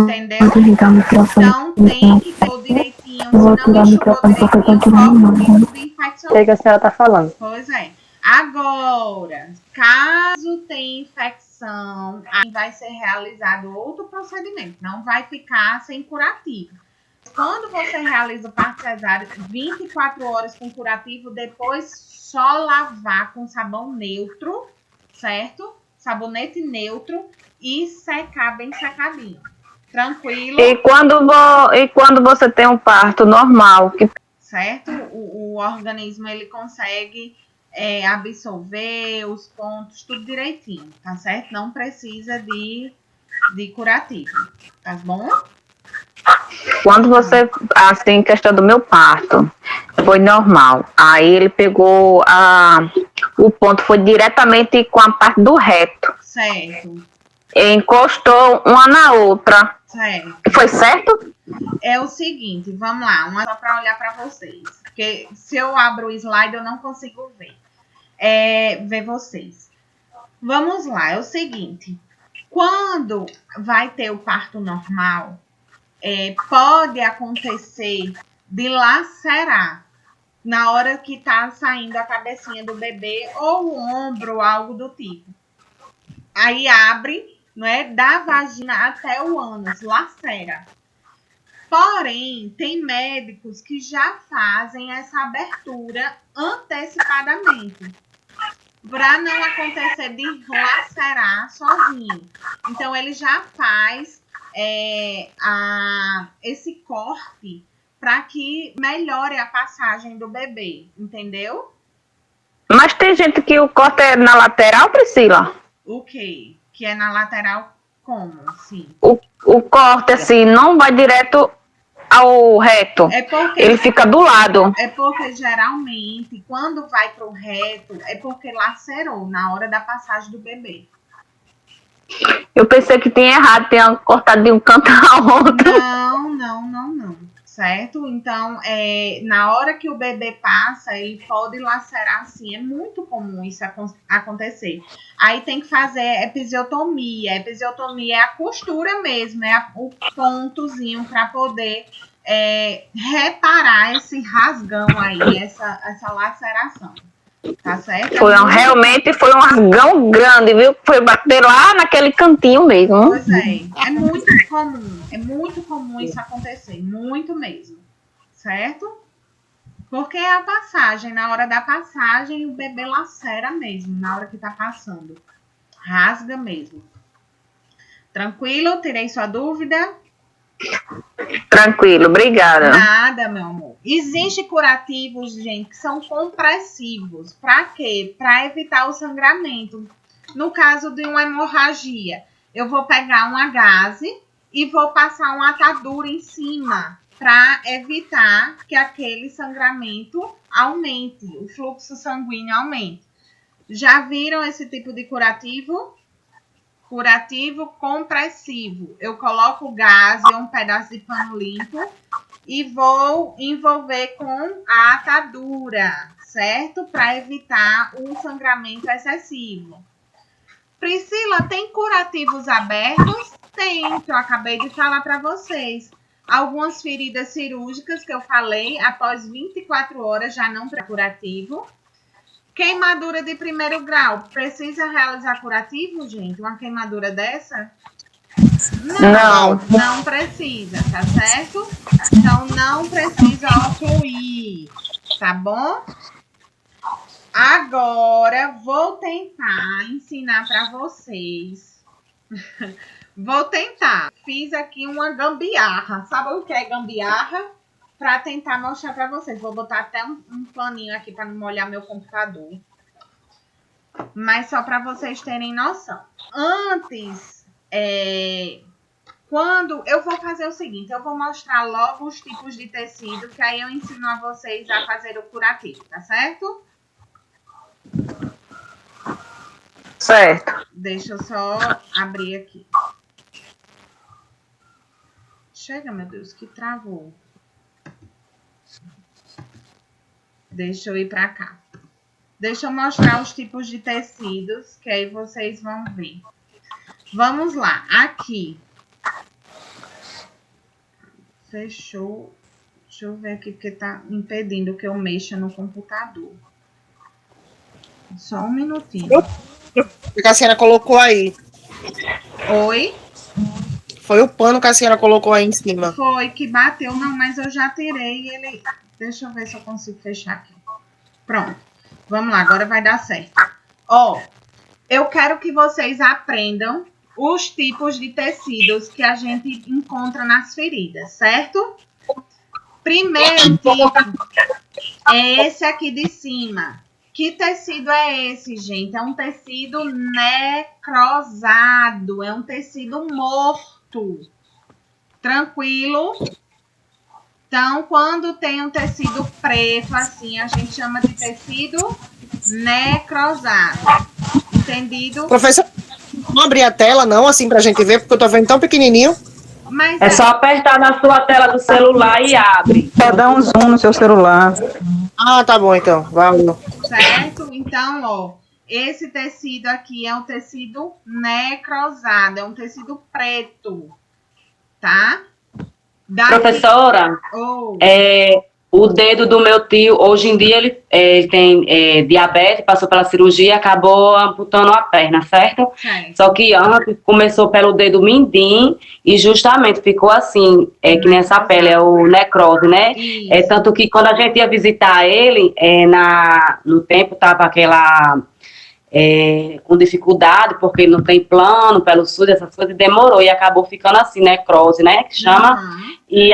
Entendeu? Então tem que pôr direitinho. Se não enxugou direitinho, corre o risco de infeccionar. Sei que a senhora tá falando. Pois é. Agora, caso tenha infecção, aí vai ser realizado outro procedimento. Não vai ficar sem curativo. Quando você realiza o parto cesáreo, 24 horas com curativo, depois só lavar com sabão neutro, certo? Sabonete neutro e secar bem secadinho. Tranquilo? E quando você tem um parto normal? Certo? O organismo, ele consegue absorver os pontos, tudo direitinho, tá certo? Não precisa de curativo, tá bom? Quando você, assim, questão do meu parto, foi normal. Aí ele pegou o ponto, foi diretamente com a parte do reto. Certo. Encostou uma na outra. Certo. Foi certo? É o seguinte, vamos lá, uma só para olhar para vocês. Porque se eu abro o slide, eu não consigo ver vocês. Vamos lá, é o seguinte. Quando vai ter o parto normal, pode acontecer de lacerar na hora que tá saindo a cabecinha do bebê ou o ombro, algo do tipo. Aí abre, não é, da vagina até o ânus, lacera. Porém, tem médicos que já fazem essa abertura antecipadamente, para não acontecer de lacerar sozinho. Então, ele já faz esse corte para que melhore a passagem do bebê, entendeu? Mas tem gente que o corte é na lateral, Priscila? O quê? Que é na lateral como? Sim. O corte, assim, não vai direto ao reto. Ele fica do lado. É porque, geralmente, quando vai pro reto, é porque lacerou na hora da passagem do bebê. Eu pensei que tinha errado, tinha cortado de um canto ao outro. Não. Certo? Então, na hora que o bebê passa, ele pode lacerar sim. É muito comum isso acontecer. Aí tem que fazer episiotomia. A episiotomia é a costura mesmo, o pontozinho para poder reparar esse rasgão aí, essa laceração. Tá certo? Realmente foi um rasgão grande, viu? Foi bater lá naquele cantinho mesmo. Pois é. É muito comum isso acontecer. Muito mesmo. Certo? Porque é a passagem. Na hora da passagem, o bebê lacera mesmo. Na hora que tá passando. Rasga mesmo. Tranquilo? Tirei sua dúvida? Tranquilo, obrigada. Nada, meu amor. Existem curativos, gente, que são compressivos. Para quê? Para evitar o sangramento. No caso de uma hemorragia, eu vou pegar uma gaze e vou passar uma atadura em cima para evitar que aquele sangramento aumente, o fluxo sanguíneo aumente. Já viram esse tipo de curativo? Curativo compressivo. Eu coloco gás e um pedaço de pano limpo e vou envolver com a atadura, certo? Para evitar um sangramento excessivo. Priscila, tem curativos abertos? Tem, que eu acabei de falar para vocês. Algumas feridas cirúrgicas que eu falei, após 24 horas já não tem curativo. Queimadura de primeiro grau, precisa realizar curativo, gente? Uma queimadura dessa? Não precisa, tá certo? Então, não precisa ocluir, tá bom? Agora, vou tentar ensinar para vocês. Vou tentar. Fiz aqui uma gambiarra. Sabe o que é gambiarra? para tentar mostrar para vocês. Vou botar até um paninho aqui para não molhar meu computador. Mas só para vocês terem noção. Antes, quando eu vou fazer o seguinte, eu vou mostrar logo os tipos de tecido, que aí eu ensino a vocês a fazer o curativo, tá certo? Certo. Deixa eu só abrir aqui. Chega, meu Deus, que travou. Deixa eu ir para cá. Deixa eu mostrar os tipos de tecidos, que aí vocês vão ver. Vamos lá, aqui. Fechou. Deixa eu ver aqui, porque tá impedindo que eu mexa no computador. Só um minutinho. O que a senhora colocou aí? Oi? Foi o pano que a senhora colocou aí em cima. Foi que bateu, não, mas eu já tirei ele. Deixa eu ver se eu consigo fechar aqui. Pronto. Vamos lá, agora vai dar certo. Ó, eu quero que vocês aprendam os tipos de tecidos que a gente encontra nas feridas, certo? Primeiro tipo é esse aqui de cima. Que tecido é esse, gente? É um tecido necrosado, é um tecido morto. Tranquilo? Então, quando tem um tecido preto, assim, a gente chama de tecido necrosado. Entendido? Professor, não abrir a tela, não, assim, pra gente ver, porque eu tô vendo tão pequenininho. Mas É só apertar na sua tela do celular e abre. Só dá um zoom no seu celular. Ah, tá bom, então. Valeu. Certo? Então, ó, esse tecido aqui é um tecido necrosado, é um tecido preto, tá? Professora, o dedo do meu tio, hoje em dia ele tem diabetes, passou pela cirurgia e acabou amputando a perna, certo? Só que antes começou pelo dedo mindinho e justamente ficou assim, que nessa pele é o necrose, né? Tanto que quando a gente ia visitar ele, no tempo tava aquela... com dificuldade, porque não tem plano pelo SUS, essas coisas, demorou e acabou ficando assim, necrose, né, que chama, e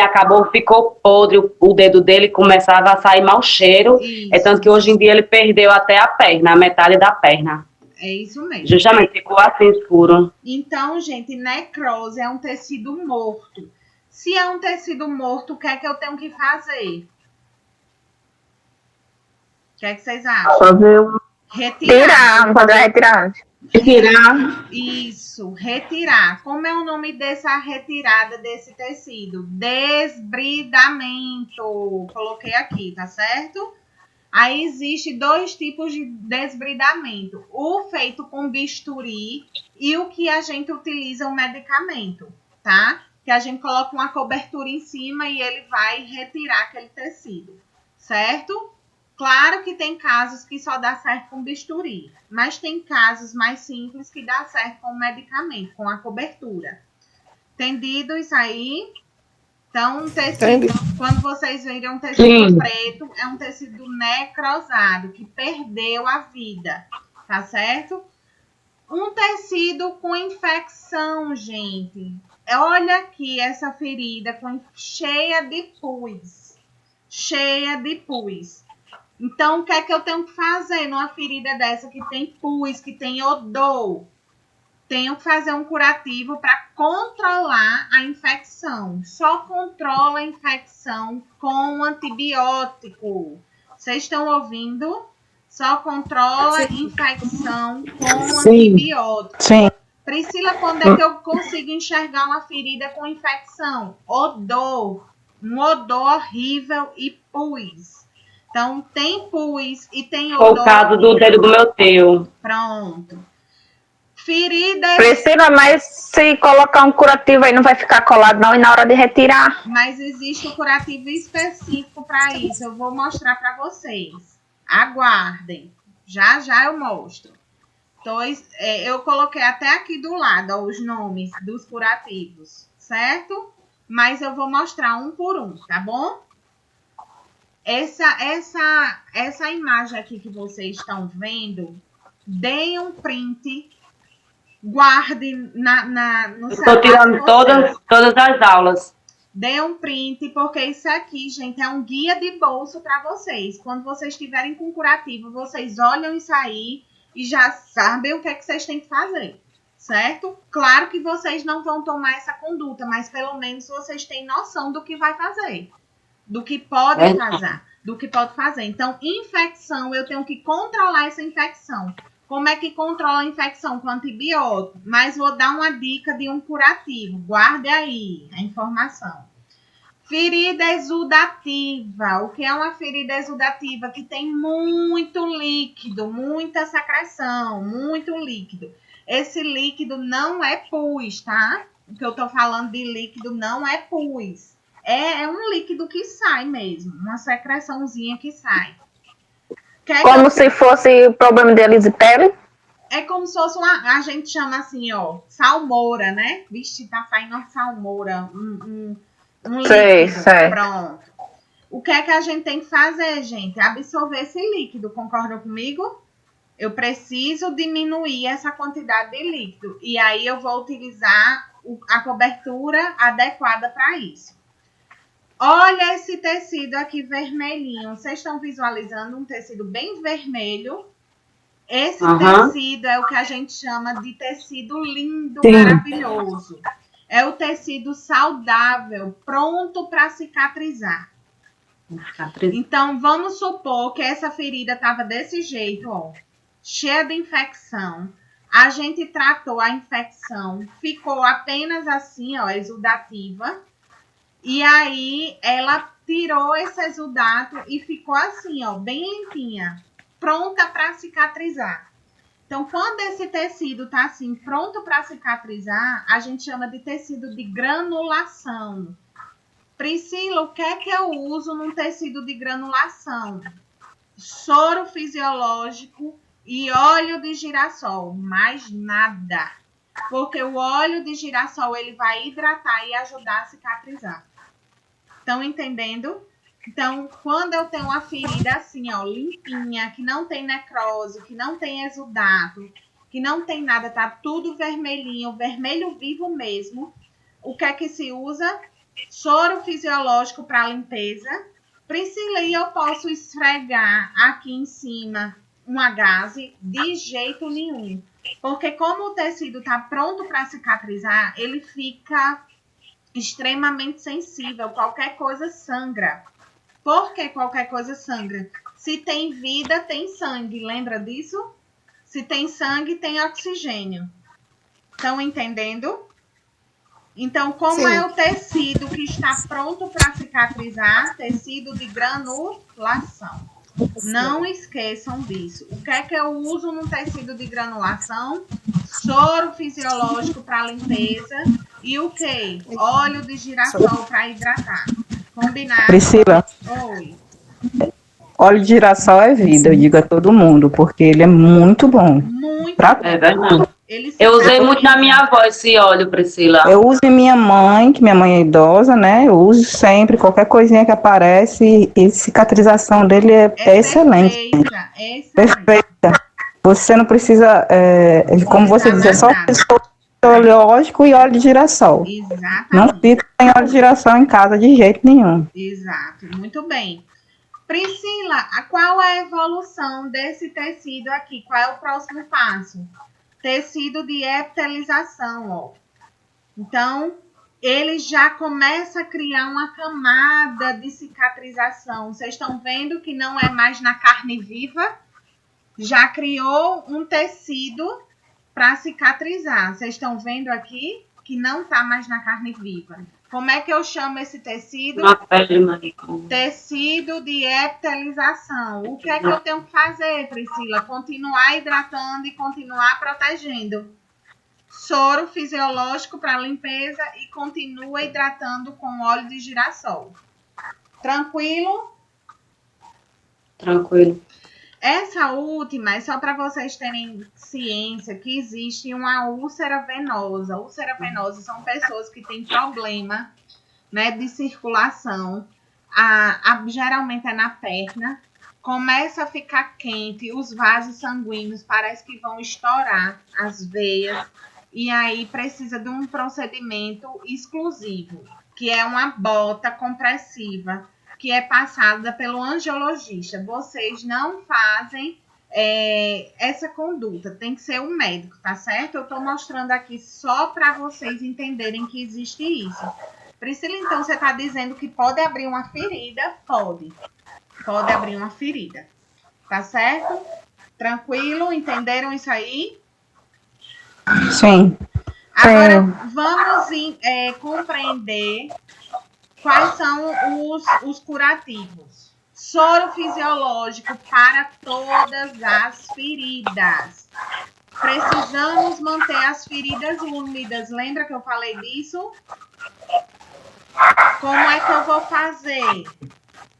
ficou podre, o dedo dele começava a sair mau cheiro, tanto que hoje em dia ele perdeu até a perna, a metade da perna. É isso mesmo. Justamente, ficou assim escuro. Então, gente, necrose é um tecido morto. Se é um tecido morto, o que é que eu tenho que fazer? O que é que vocês acham? Fazer um... Retirar. Fazer a retirada. Retirar. Isso, retirar. Como é o nome dessa retirada desse tecido? Desbridamento. Coloquei aqui, tá certo? Aí existe dois tipos de desbridamento. O feito com bisturi e o que a gente utiliza o medicamento, tá? Que a gente coloca uma cobertura em cima e ele vai retirar aquele tecido, certo? Claro que tem casos que só dá certo com bisturi, mas tem casos mais simples que dá certo com o medicamento, com a cobertura. Entendido isso aí? Então, um tecido, quando vocês verem um tecido preto, é um tecido necrosado, que perdeu a vida, tá certo? Um tecido com infecção, gente. Olha aqui essa ferida cheia de pus. Cheia de pus. Então, o que é que eu tenho que fazer numa ferida dessa que tem pus, que tem odor? Tenho que fazer um curativo para controlar a infecção. Só controla a infecção com antibiótico. Vocês estão ouvindo? Só controla a infecção com antibiótico. Sim. Priscila, quando é que eu consigo enxergar uma ferida com infecção? Odor. Um odor horrível e pus. Então, tem pus e tem odor. Foi o caso do dedo do meu tio. Pronto. Feridas... Priscila, mas se colocar um curativo aí não vai ficar colado não, e na hora de retirar? Mas existe um curativo específico para isso. Eu vou mostrar para vocês. Aguardem. Já já eu mostro. Então, eu coloquei até aqui do lado, ó, os nomes dos curativos, certo? Mas eu vou mostrar um por um, tá bom? Essa imagem aqui que vocês estão vendo, deem um print, guarde no celular. Estou tirando todas as aulas. Dê um print, porque isso aqui, gente, é um guia de bolso para vocês. Quando vocês estiverem com curativo, vocês olham isso aí e já sabem o que é que vocês têm que fazer, certo? Claro que vocês não vão tomar essa conduta, mas pelo menos vocês têm noção do que vai fazer, do que pode fazer. Então, infecção, eu tenho que controlar essa infecção. Como é que controla a infecção? Com antibiótico. Mas vou dar uma dica de um curativo. Guarde aí a informação. Ferida exudativa. O que é uma ferida exudativa? Que tem muito líquido, muita secreção, muito líquido. Esse líquido não é pus, tá? O que eu tô falando de líquido não é pus. É um líquido que sai mesmo. Uma secreçãozinha que sai. Como se fosse problema de erisipele? É como se fosse a gente chama assim, ó, salmoura, né? Vixe, tá saindo uma salmoura, um líquido, pronto. O que é que a gente tem que fazer, gente? Absorver esse líquido, concordam comigo? Eu preciso diminuir essa quantidade de líquido. E aí eu vou utilizar a cobertura adequada para isso. Olha esse tecido aqui vermelhinho. Vocês estão visualizando um tecido bem vermelho? Esse tecido é o que a gente chama de tecido lindo, maravilhoso. É o tecido saudável, pronto para cicatrizar. Então, vamos supor que essa ferida estava desse jeito, ó, cheia de infecção. A gente tratou a infecção, ficou apenas assim, ó, exudativa. E aí, ela tirou esse exudato e ficou assim, ó, bem limpinha, pronta para cicatrizar. Então, quando esse tecido tá assim, pronto para cicatrizar, a gente chama de tecido de granulação. Priscila, o que é que eu uso num tecido de granulação? Soro fisiológico e óleo de girassol, mais nada. Porque o óleo de girassol, ele vai hidratar e ajudar a cicatrizar. Estão entendendo? Então, quando eu tenho uma ferida assim, ó, limpinha, que não tem necrose, que não tem exudato, que não tem nada, tá tudo vermelhinho, vermelho vivo mesmo, o que é que se usa? Soro fisiológico para limpeza. Priscila, e eu posso esfregar aqui em cima uma gaze? De jeito nenhum. Porque como o tecido está pronto para cicatrizar, ele fica extremamente sensível. Qualquer coisa sangra. Por que qualquer coisa sangra? Se tem vida, tem sangue. Lembra disso? Se tem sangue, tem oxigênio. Estão entendendo? Então, como é o tecido que está pronto para cicatrizar? Tecido de granulação. Não esqueçam disso. O que é que eu uso no tecido de granulação? Soro fisiológico para limpeza. E o quê? Óleo de girassol para hidratar. Combinado? Priscila. Oi. Óleo de girassol é vida, eu digo a todo mundo, porque ele é muito bom. Muito bom. É verdade. Eu usei muito na minha avó esse óleo, Priscila. Eu uso em minha mãe, que minha mãe é idosa, né? Eu uso sempre, qualquer coisinha que aparece, e a cicatrização dele é excelente. Perfeita. Você não precisa, como você diz, é só oleológico e óleo de girassol. Exatamente. Não fica sem óleo de girassol em casa de jeito nenhum. Exato, muito bem. Priscila, qual é a evolução desse tecido aqui? Qual é o próximo passo? Tecido de epitelização, ó. Então, ele já começa a criar uma camada de cicatrização. Vocês estão vendo que não é mais na carne viva? Já criou um tecido para cicatrizar. Vocês estão vendo aqui que não está mais na carne viva. Como é que eu chamo esse tecido? Tecido de epitelização. O que é que eu tenho que fazer, Priscila? Continuar hidratando e continuar protegendo. Soro fisiológico para limpeza e continua hidratando com óleo de girassol. Tranquilo? Tranquilo. Essa última é só para vocês terem ciência que existe uma úlcera venosa. Úlcera venosa são pessoas que têm problema, né, de circulação. Geralmente é na perna. Começa a ficar quente, os vasos sanguíneos parece que vão estourar, as veias. E aí precisa de um procedimento exclusivo. que é uma bota compressiva, que é passada pelo angiologista. Vocês não fazem essa conduta, tem que ser um médico, tá certo? Eu estou mostrando aqui só para vocês entenderem que existe isso. Priscila, então você está dizendo que pode abrir uma ferida? Pode abrir uma ferida, tá certo? Tranquilo? Entenderam isso aí? Sim. Agora, vamos compreender quais são os curativos. Soro fisiológico para todas as feridas. Precisamos manter as feridas úmidas. Lembra que eu falei disso? Como é que eu vou fazer?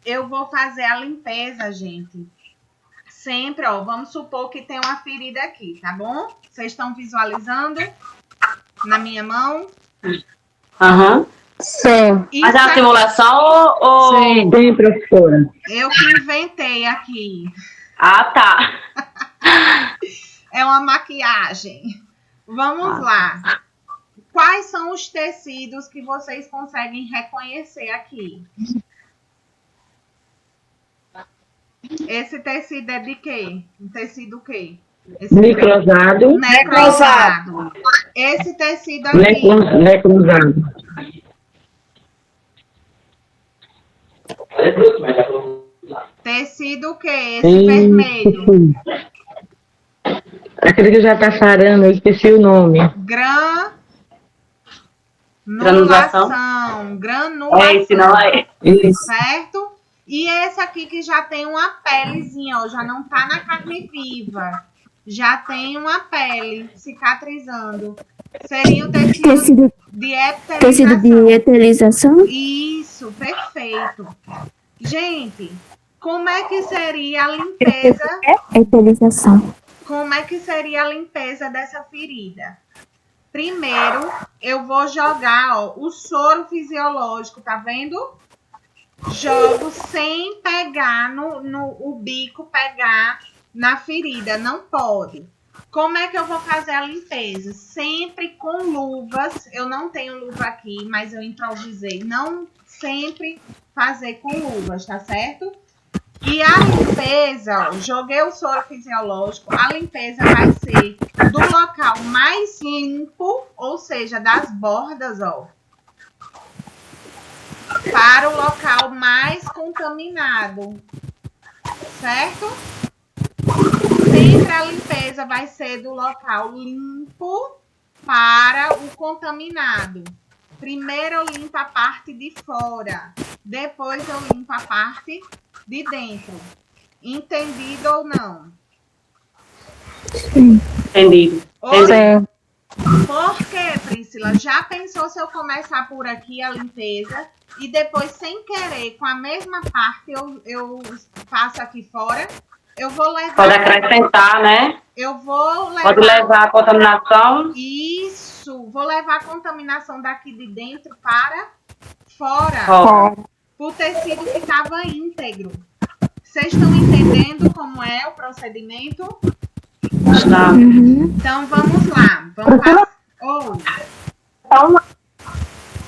Eu vou fazer a limpeza, gente. Sempre, ó, vamos supor que tem uma ferida aqui, tá bom? Vocês estão visualizando na minha mão? Aham. Sim. Mas é uma simulação ou... Sim, professora. Eu que inventei aqui. Ah, tá. É uma maquiagem. Vamos lá. Quais são os tecidos que vocês conseguem reconhecer aqui? Esse tecido é de quê? Um tecido o quê? Necrosado. Necrosado. Esse tecido aqui. Necrosado. Tecido o quê? Esse vermelho. Aquele que já tá sarando, eu esqueci o nome. Granulação. Esse não é. Isso. Certo? E esse aqui que já tem uma pelezinha, ó, já não tá na carne viva. Já tem uma pele cicatrizando. Seria o tecido de epitelização. Tecido de eterização? Isso, perfeito. Gente, como é que seria a limpeza? Eterização. Como é que seria a limpeza dessa ferida? Primeiro, eu vou jogar, ó, o soro fisiológico, tá vendo? Jogo sem pegar o bico, pegar na ferida, não pode. Como é que eu vou fazer a limpeza? Sempre com luvas. Eu não tenho luva aqui, mas eu improvisei. Não sempre fazer com luvas, tá certo? E a limpeza, ó, joguei o soro fisiológico, a limpeza vai ser do local mais limpo, ou seja, das bordas, ó, para o local mais contaminado, certo? Sempre a limpeza vai ser do local limpo para o contaminado. Primeiro eu limpo a parte de fora, depois eu limpo a parte de dentro. Entendido ou não? Entendido. Por quê, Priscila? Já pensou se eu começar por aqui a limpeza e depois, sem querer, com a mesma parte, eu passo aqui fora? Eu vou levar... Pode acrescentar, né? Eu vou levar... Pode levar a contaminação. Isso. Vou levar a contaminação daqui de dentro para fora. O tecido que estava íntegro. Vocês estão entendendo como é o procedimento? Está. Então, vamos lá. Vamos passar... Então,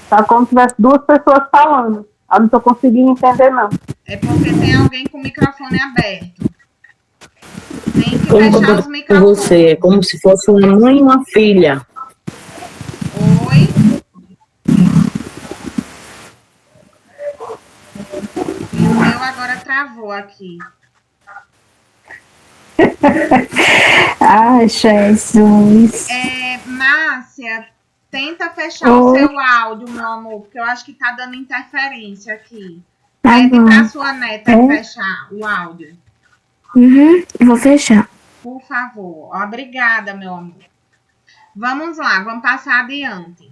tá como se tivesse duas pessoas falando. Eu não tô conseguindo entender, não. É porque tem alguém com o microfone aberto. Tem que fechar os microfones. Você é como se fosse uma mãe e uma filha. Oi? E o meu agora travou aqui. Ai, Jesus. Márcia, tenta fechar o seu áudio, meu amor, porque eu acho que tá dando interferência aqui. Pede pra sua neta fechar o áudio. Vou fechar. Por favor. Obrigada, meu amor. Vamos lá, vamos passar adiante.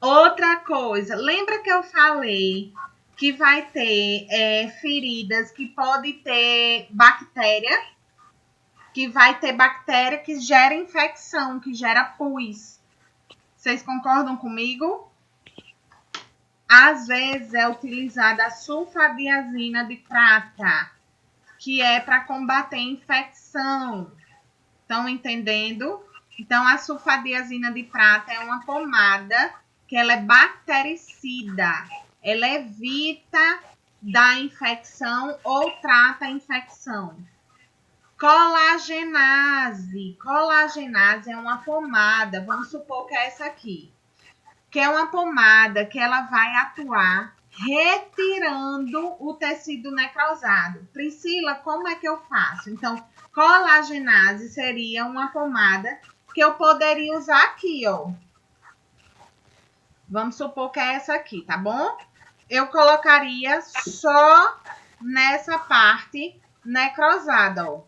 Outra coisa, lembra que eu falei que vai ter feridas que pode ter bactéria? Que vai ter bactéria que gera infecção, que gera pus. Vocês concordam comigo? Às vezes é utilizada a sulfadiazina de prata, que é para combater infecção. Estão entendendo? Então, a sulfadiazina de prata é uma pomada que ela é bactericida. Ela evita da infecção ou trata a infecção. Colagenase. Colagenase é uma pomada, vamos supor que é essa aqui, que é uma pomada que ela vai atuar retirando o tecido necrosado. Priscila, como é que eu faço? Então, colagenase seria uma pomada que eu poderia usar aqui, ó. Vamos supor que é essa aqui, tá bom? Eu colocaria só nessa parte necrosada, ó.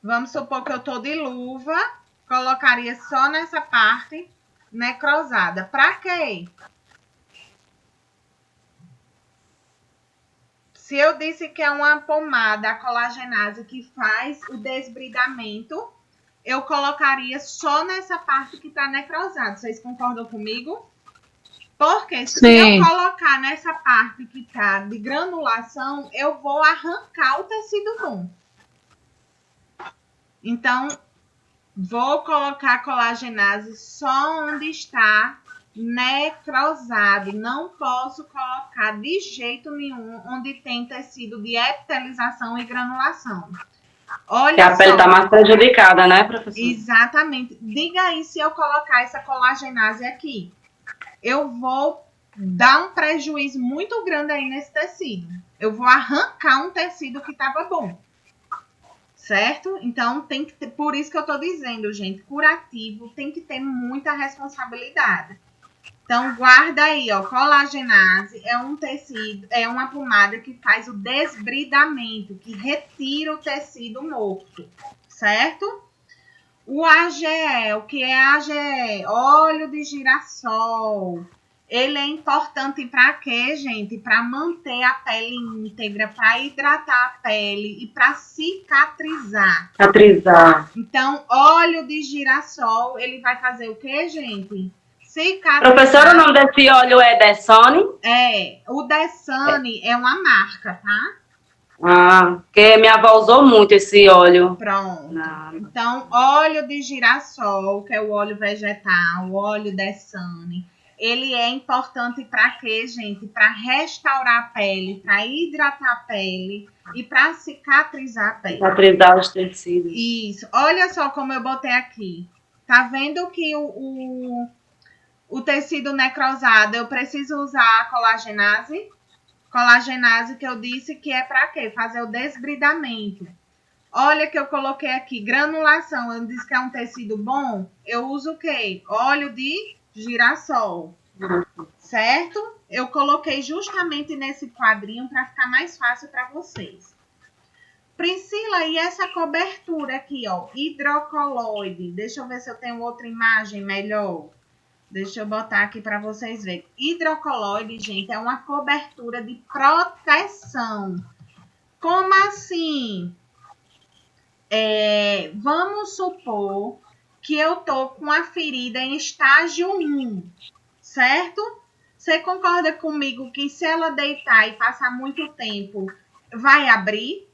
Vamos supor que eu tô de luva, colocaria só nessa parte necrosada. Pra quê? Se eu disse que é uma pomada, a colagenase, que faz o desbridamento, eu colocaria só nessa parte que tá necrosada. Vocês concordam comigo? Porque se eu colocar nessa parte que tá de granulação, eu vou arrancar o tecido bom. Então, vou colocar a colagenase só onde está necrosado. Não posso colocar de jeito nenhum onde tem tecido de epitelização e granulação. Olha que a pele está mais prejudicada, né, professora? Exatamente. Diga aí se eu colocar essa colagenase aqui. Eu vou dar um prejuízo muito grande aí nesse tecido. Eu vou arrancar um tecido que estava bom. Certo? Então, tem que ter, por isso que eu tô dizendo, gente, curativo tem que ter muita responsabilidade. Então, guarda aí, ó, colagenase é um tecido, é uma pomada que faz o desbridamento, que retira o tecido morto, certo? O AGE, o que é AGE? Óleo de girassol. Ele é importante para quê, gente? Para manter a pele íntegra, para hidratar a pele e para cicatrizar. Cicatrizar. Então, óleo de girassol, ele vai fazer o quê, gente? Cicatrizar. Professora, o nome desse óleo é Dessone? É, o Dessone é uma marca, tá? Ah, porque minha avó usou muito esse óleo. Pronto. Então, óleo de girassol, que é o óleo vegetal, o óleo Dessone. Ele é importante para quê, gente? Para restaurar a pele, para hidratar a pele e para cicatrizar a pele. Cicatrizar os tecidos. Isso. Olha só como eu botei aqui. Tá vendo que o tecido necrosado, eu preciso usar a colagenase? Colagenase que eu disse que é para quê? Fazer o desbridamento. Olha que eu coloquei aqui, granulação. Eu disse que é um tecido bom. Eu uso o quê? Óleo de girassol, certo? Eu coloquei justamente nesse quadrinho para ficar mais fácil para vocês. Priscila, e essa cobertura aqui, ó, hidrocoloide. Deixa eu ver se eu tenho outra imagem melhor. Deixa eu botar aqui para vocês verem. Hidrocoloide, gente, é uma cobertura de proteção. Como assim? Vamos supor que eu tô com a ferida em estágio 1, certo? Você concorda comigo que se ela deitar e passar muito tempo, vai abrir?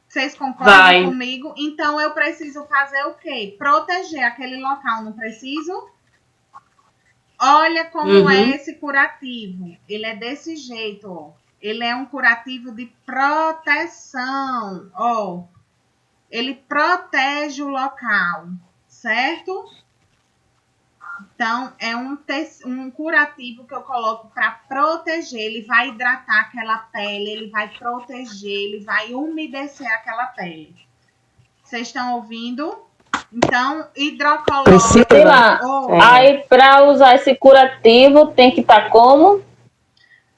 Vocês concordam comigo? Então, eu preciso fazer o quê? Proteger aquele local, não preciso? Olha como é esse curativo. Ele é desse jeito, ó. Ele é um curativo de proteção, ó. Ele protege o local, certo? Então, é um curativo que eu coloco para proteger. Ele vai hidratar aquela pele, ele vai proteger, ele vai umedecer aquela pele. Vocês estão ouvindo? Então, hidrocolóide. Priscila, aí para usar esse curativo tem que estar como?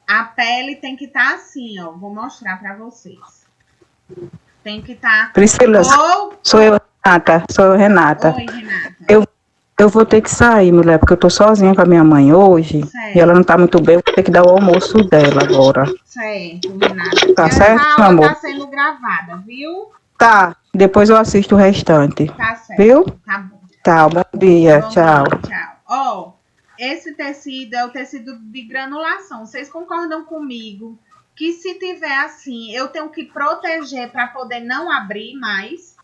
A pele tem que estar assim, ó. Vou mostrar para vocês. Tem que estar... Priscila, sou eu, Renata. Oi, Renata. Eu vou ter que sair, mulher, porque eu tô sozinha com a minha mãe hoje. Certo. E ela não tá muito bem, eu vou ter que dar o almoço dela agora. Certo, Renata. Tá certo, essa meu aula amor? tá sendo gravada, viu? Tá, depois eu assisto o restante. Tá certo. Viu? Tá bom. Tá, bom dia, Bom tchau. dia, tchau. Ó, esse tecido é o tecido de granulação. Vocês concordam comigo que se tiver assim, eu tenho que proteger para poder não abrir mais?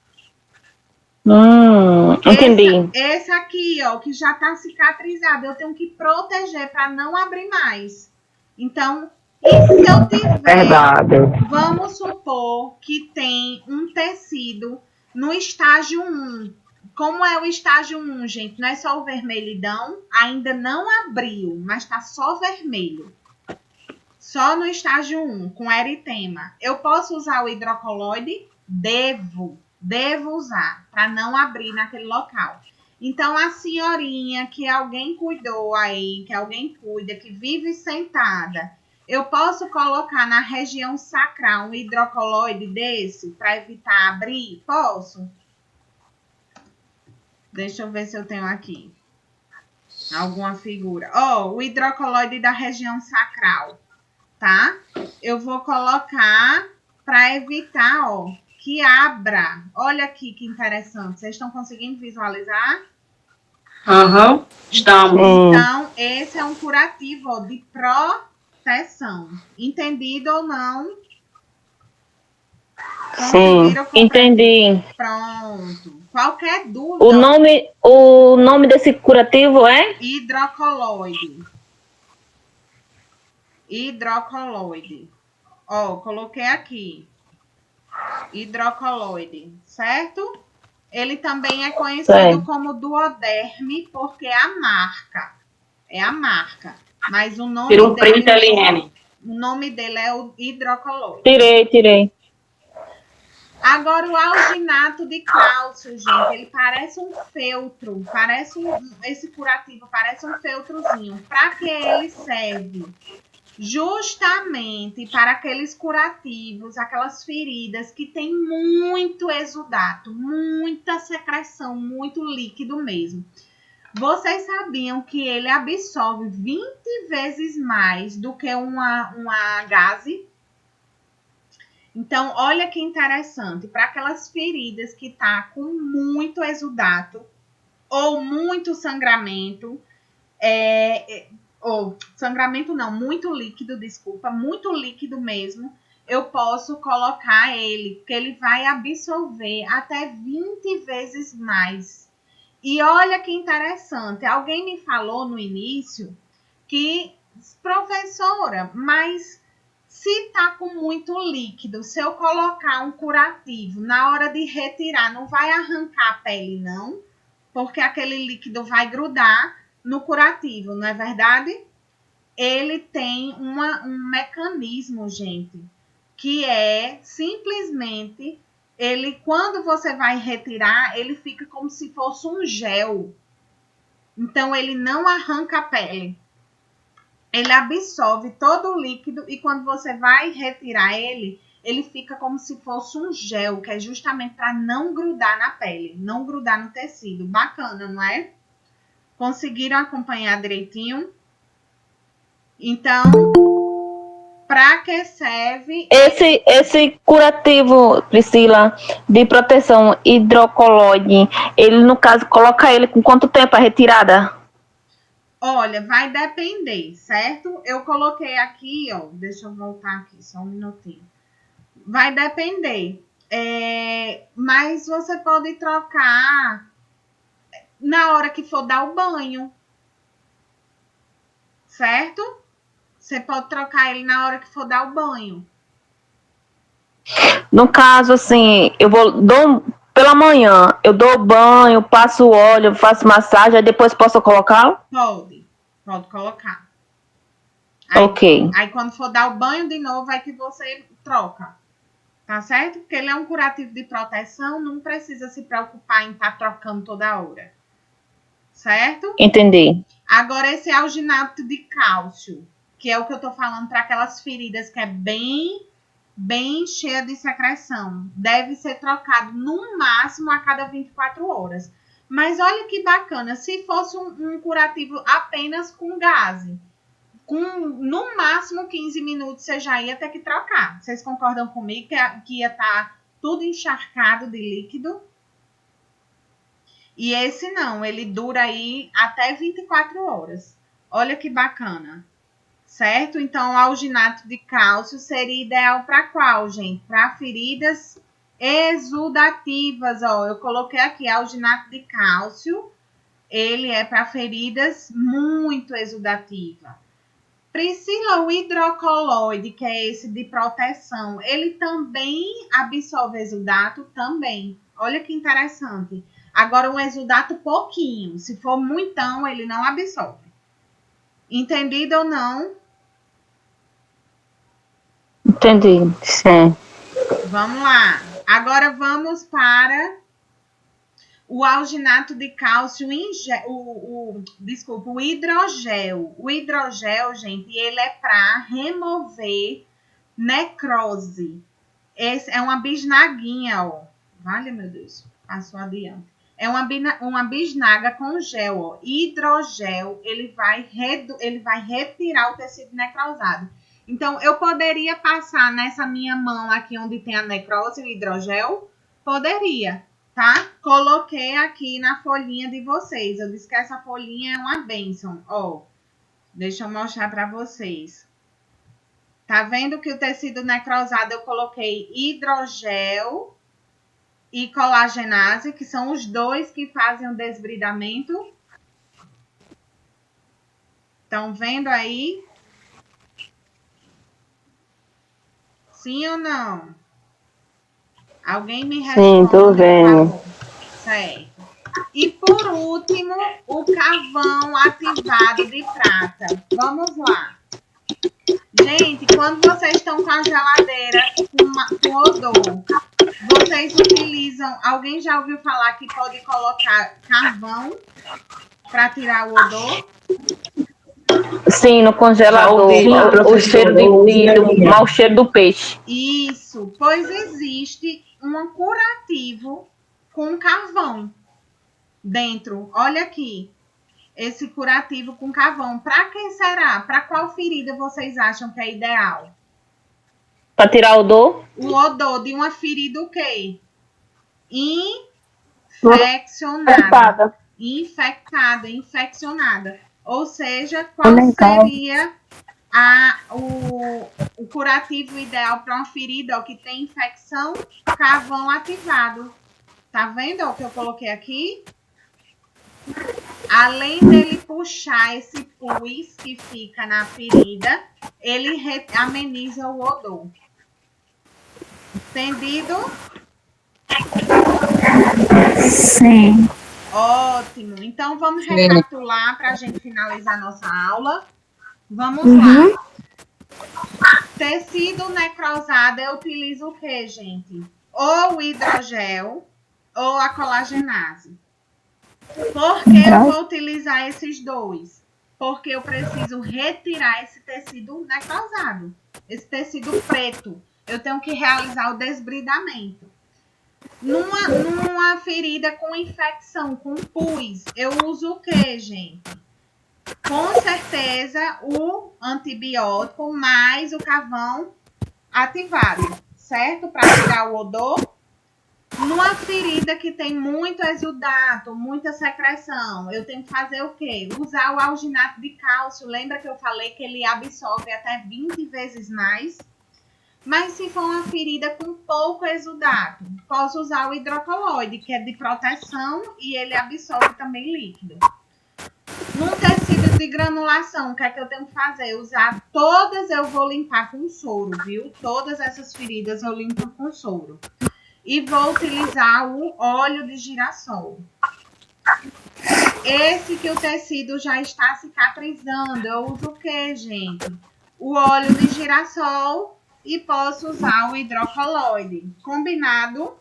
Entendi. Esse aqui, ó, que já tá cicatrizado, eu tenho que proteger para não abrir mais. Então, e se eu tiver, Verdade. vamos supor que tem um tecido no estágio 1. Como é o estágio 1, gente? Não é só o vermelhidão, ainda não abriu, mas tá só vermelho. Só no estágio 1, com eritema. Eu posso usar o hidrocoloide? Devo usar, para não abrir naquele local. Então, a senhorinha que alguém cuidou aí, que alguém cuida, que vive sentada, eu posso colocar na região sacral um hidrocoloide desse para evitar abrir? Posso? Deixa eu ver se eu tenho aqui alguma figura. Ó, o hidrocoloide da região sacral, tá? Eu vou colocar para evitar, ó, que abra. Olha aqui que interessante. Vocês estão conseguindo visualizar? Aham, estamos. Então, esse é um curativo, ó, de proteção. Entendido ou não? Sim, entendi. Pronto. Qualquer dúvida... O nome desse curativo é? Hidrocoloide. Hidrocoloide. Ó, coloquei aqui. Hidrocoloide, certo? Ele também é conhecido como duoderme, porque é a marca. É a marca. Mas o nome Tira um print, LN. O nome dele é o hidrocoloide. Tirei. Agora, o alginato de cálcio, gente, ele parece um feltro. Esse curativo parece um feltrozinho. Para que ele serve? Justamente para aqueles curativos, aquelas feridas que tem muito exudato, muita secreção, muito líquido mesmo. Vocês sabiam que ele absorve 20 vezes mais do que uma gaze? Então, olha que interessante. Para aquelas feridas que tá com muito exudato ou muito sangramento, ou sangramento não, muito líquido, desculpa, muito líquido mesmo, eu posso colocar ele, porque ele vai absorver até 20 vezes mais. E olha que interessante, alguém me falou no início que, professora, mas se tá com muito líquido, se eu colocar um curativo, na hora de retirar, não vai arrancar a pele, não? Porque aquele líquido vai grudar no curativo, não é verdade? Ele tem um mecanismo, gente, que é simplesmente, ele, quando você vai retirar, ele fica como se fosse um gel. Então, ele não arranca a pele. Ele absorve todo o líquido e quando você vai retirar ele, ele fica como se fosse um gel, que é justamente para não grudar na pele, não grudar no tecido. Bacana, não é? Conseguiram acompanhar direitinho? Então, para que serve? Esse curativo, Priscila, de proteção hidrocoloide, ele, no caso, coloca ele com quanto tempo a retirada? Olha, vai depender, certo? Eu coloquei aqui, ó, deixa eu voltar aqui, só um minutinho. Vai depender, mas você pode trocar na hora que for dar o banho, certo? Você pode trocar ele na hora que for dar o banho. No caso, assim, pela manhã, eu dou banho, passo óleo, faço massagem, aí depois posso colocá-lo? Pode colocar. Ok. Aí quando for dar o banho de novo, é que você troca. Tá certo? Porque ele é um curativo de proteção, não precisa se preocupar em estar trocando toda hora. Certo? Entendi. Agora, esse alginato de cálcio, que é o que eu tô falando para aquelas feridas que é bem cheia de secreção, deve ser trocado no máximo a cada 24 horas. Mas olha que bacana, se fosse um curativo apenas com gaze, com no máximo 15 minutos você já ia ter que trocar. Vocês concordam comigo que ia estar tudo encharcado de líquido? E esse não, ele dura aí até 24 horas. Olha que bacana. Certo? Então, o alginato de cálcio seria ideal para qual, gente? Para feridas Exudativas, ó, eu coloquei aqui alginato de cálcio, ele é para feridas muito exudativas. Priscila, o hidrocoloide, que é esse de proteção, ele também absorve exudato? Também. Olha que interessante. Agora, um exudato pouquinho. Se for muitão, ele não absorve. Entendido ou não? Entendi, sim. Vamos lá. Agora vamos para o alginato de cálcio, o hidrogel. O hidrogel, gente, ele é para remover necrose. Esse é uma bisnaguinha, ó. Vale, meu Deus, passou adiante. É uma bisnaga com gel, ó. Hidrogel, ele vai retirar o tecido necrosado. Então, eu poderia passar nessa minha mão aqui onde tem a necrose, o hidrogel? Poderia. Tá? Coloquei aqui na folhinha de vocês. Eu disse que essa folhinha é uma bênção. Ó, deixa eu mostrar para vocês. Tá vendo que o tecido necrosado eu coloquei hidrogel e colagenase, que são os dois que fazem o desbridamento. Estão vendo aí? Sim ou não? Alguém me responde? Sim, tô vendo. Certo. E por último, o carvão ativado de prata. Vamos lá. Gente, quando vocês estão com a geladeira com odor, vocês utilizam... Alguém já ouviu falar que pode colocar carvão para tirar o odor? Sim, no congelador. O cheiro do mau cheiro do peixe. Isso. Pois existe um curativo com carvão dentro. Olha aqui. Esse curativo com carvão. Para que será? Para qual ferida vocês acham que é ideal? Para tirar o odor? O odor de uma ferida o quê? Infeccionada. Infeccionada. Ou seja, qual seria o curativo ideal para uma ferida ó, que tem infecção? Carvão ativado. Tá vendo o que eu coloquei aqui? Além dele puxar esse pus que fica na ferida, ele ameniza o odor. Entendido? Sim. Ótimo. Então, vamos recapitular para a gente finalizar nossa aula. Vamos lá. Tecido necrosado, eu utilizo o que, gente? Ou o hidrogel ou a colagenase. Por que eu vou utilizar esses dois? Porque eu preciso retirar esse tecido necrosado. Esse tecido preto. Eu tenho que realizar o desbridamento. Numa ferida com infecção, com pus, eu uso o que, gente? Com certeza, o antibiótico mais o carvão ativado, certo? Para tirar o odor. Numa ferida que tem muito exudato, muita secreção, eu tenho que fazer o quê? Usar o alginato de cálcio. Lembra que eu falei que ele absorve até 20 vezes mais? Mas se for uma ferida com pouco exudato, posso usar o hidrocoloide, que é de proteção e ele absorve também líquido. Num tecido de granulação, o que é que eu tenho que fazer? Usar todas, eu vou limpar com soro, viu? Todas essas feridas eu limpo com soro. E vou utilizar o óleo de girassol. Esse que o tecido já está cicatrizando, eu uso o que, gente? O óleo de girassol e posso usar o hidrocoloide. Combinado?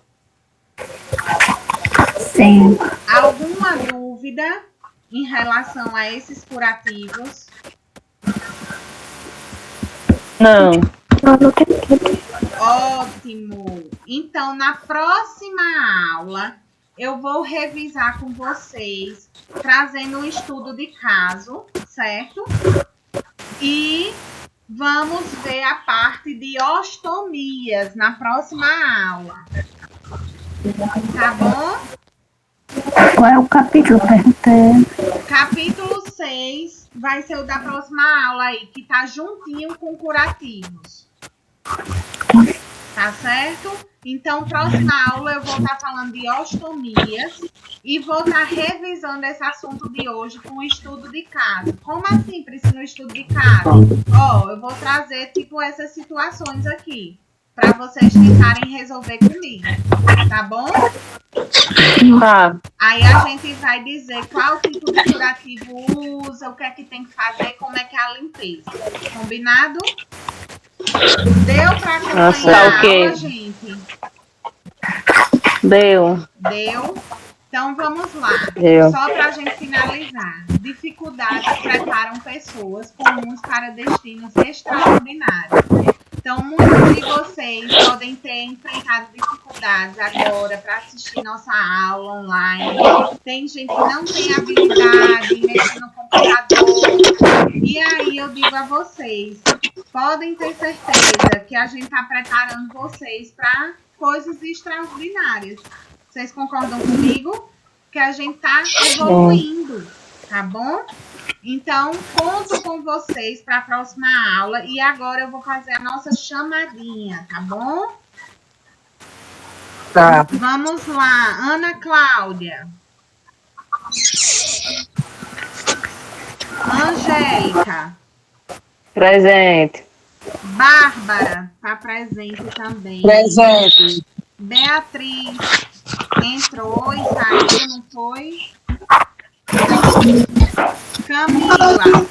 Sim. Alguma dúvida em relação a esses curativos? Não. Ótimo! Então, na próxima aula, eu vou revisar com vocês, trazendo um estudo de caso, certo? E vamos ver a parte de ostomias na próxima aula. Tá bom? Qual é o capítulo? Perguntei. Capítulo 6 vai ser o da próxima aula aí, que tá juntinho com curativos. Tá certo? Então, próxima aula eu vou estar falando de ostomias e vou estar revisando esse assunto de hoje com o estudo de caso. Como assim, Priscila, no estudo de caso? Eu vou trazer, tipo, essas situações aqui, para vocês tentarem resolver comigo, tá bom? Tá. Aí a gente vai dizer qual tipo de curativo usa, o que é que tem que fazer, como é que é a limpeza. Combinado? Deu para acompanhar a aula, gente? Deu. Deu? Então vamos lá. Deu. Só para a gente finalizar. Dificuldades preparam pessoas comuns para destinos extraordinários. Então, muitos de vocês podem ter enfrentado dificuldades agora para assistir nossa aula online. Tem gente que não tem habilidade em mexer no computador. E aí eu digo a vocês, podem ter certeza que a gente está preparando vocês para coisas extraordinárias. Vocês concordam comigo? Que a gente está evoluindo, tá bom? Então, conto com vocês para a próxima aula. E agora eu vou fazer a nossa chamadinha, tá bom? Tá. Vamos lá. Ana Cláudia. Angélica. Presente. Bárbara. Tá presente também. Presente. Beatriz. Entrou e saiu, não foi? Camila.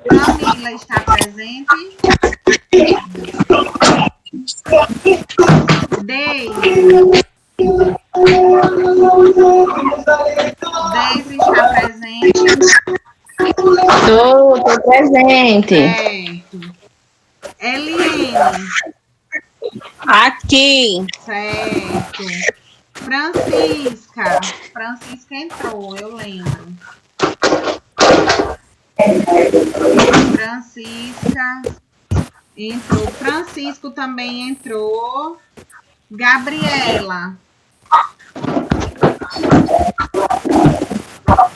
Camila está presente. Deise. Deise está presente. Tô presente. Certo. Eliene. Aqui. Certo. Francisca. Francisca entrou, eu lembro. Francisca entrou. Francisco também entrou. Gabriela.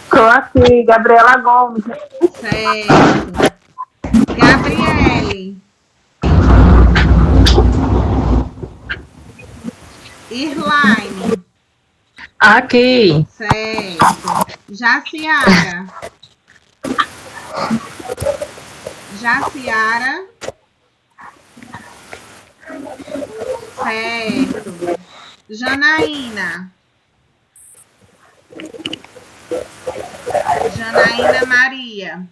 Estou aqui, Gabriela Gomes. Certo. Gabriele. Irlaine. Aqui. Certo. Jaciara. Jaciara. Certo. Janaína. Janaína Maria.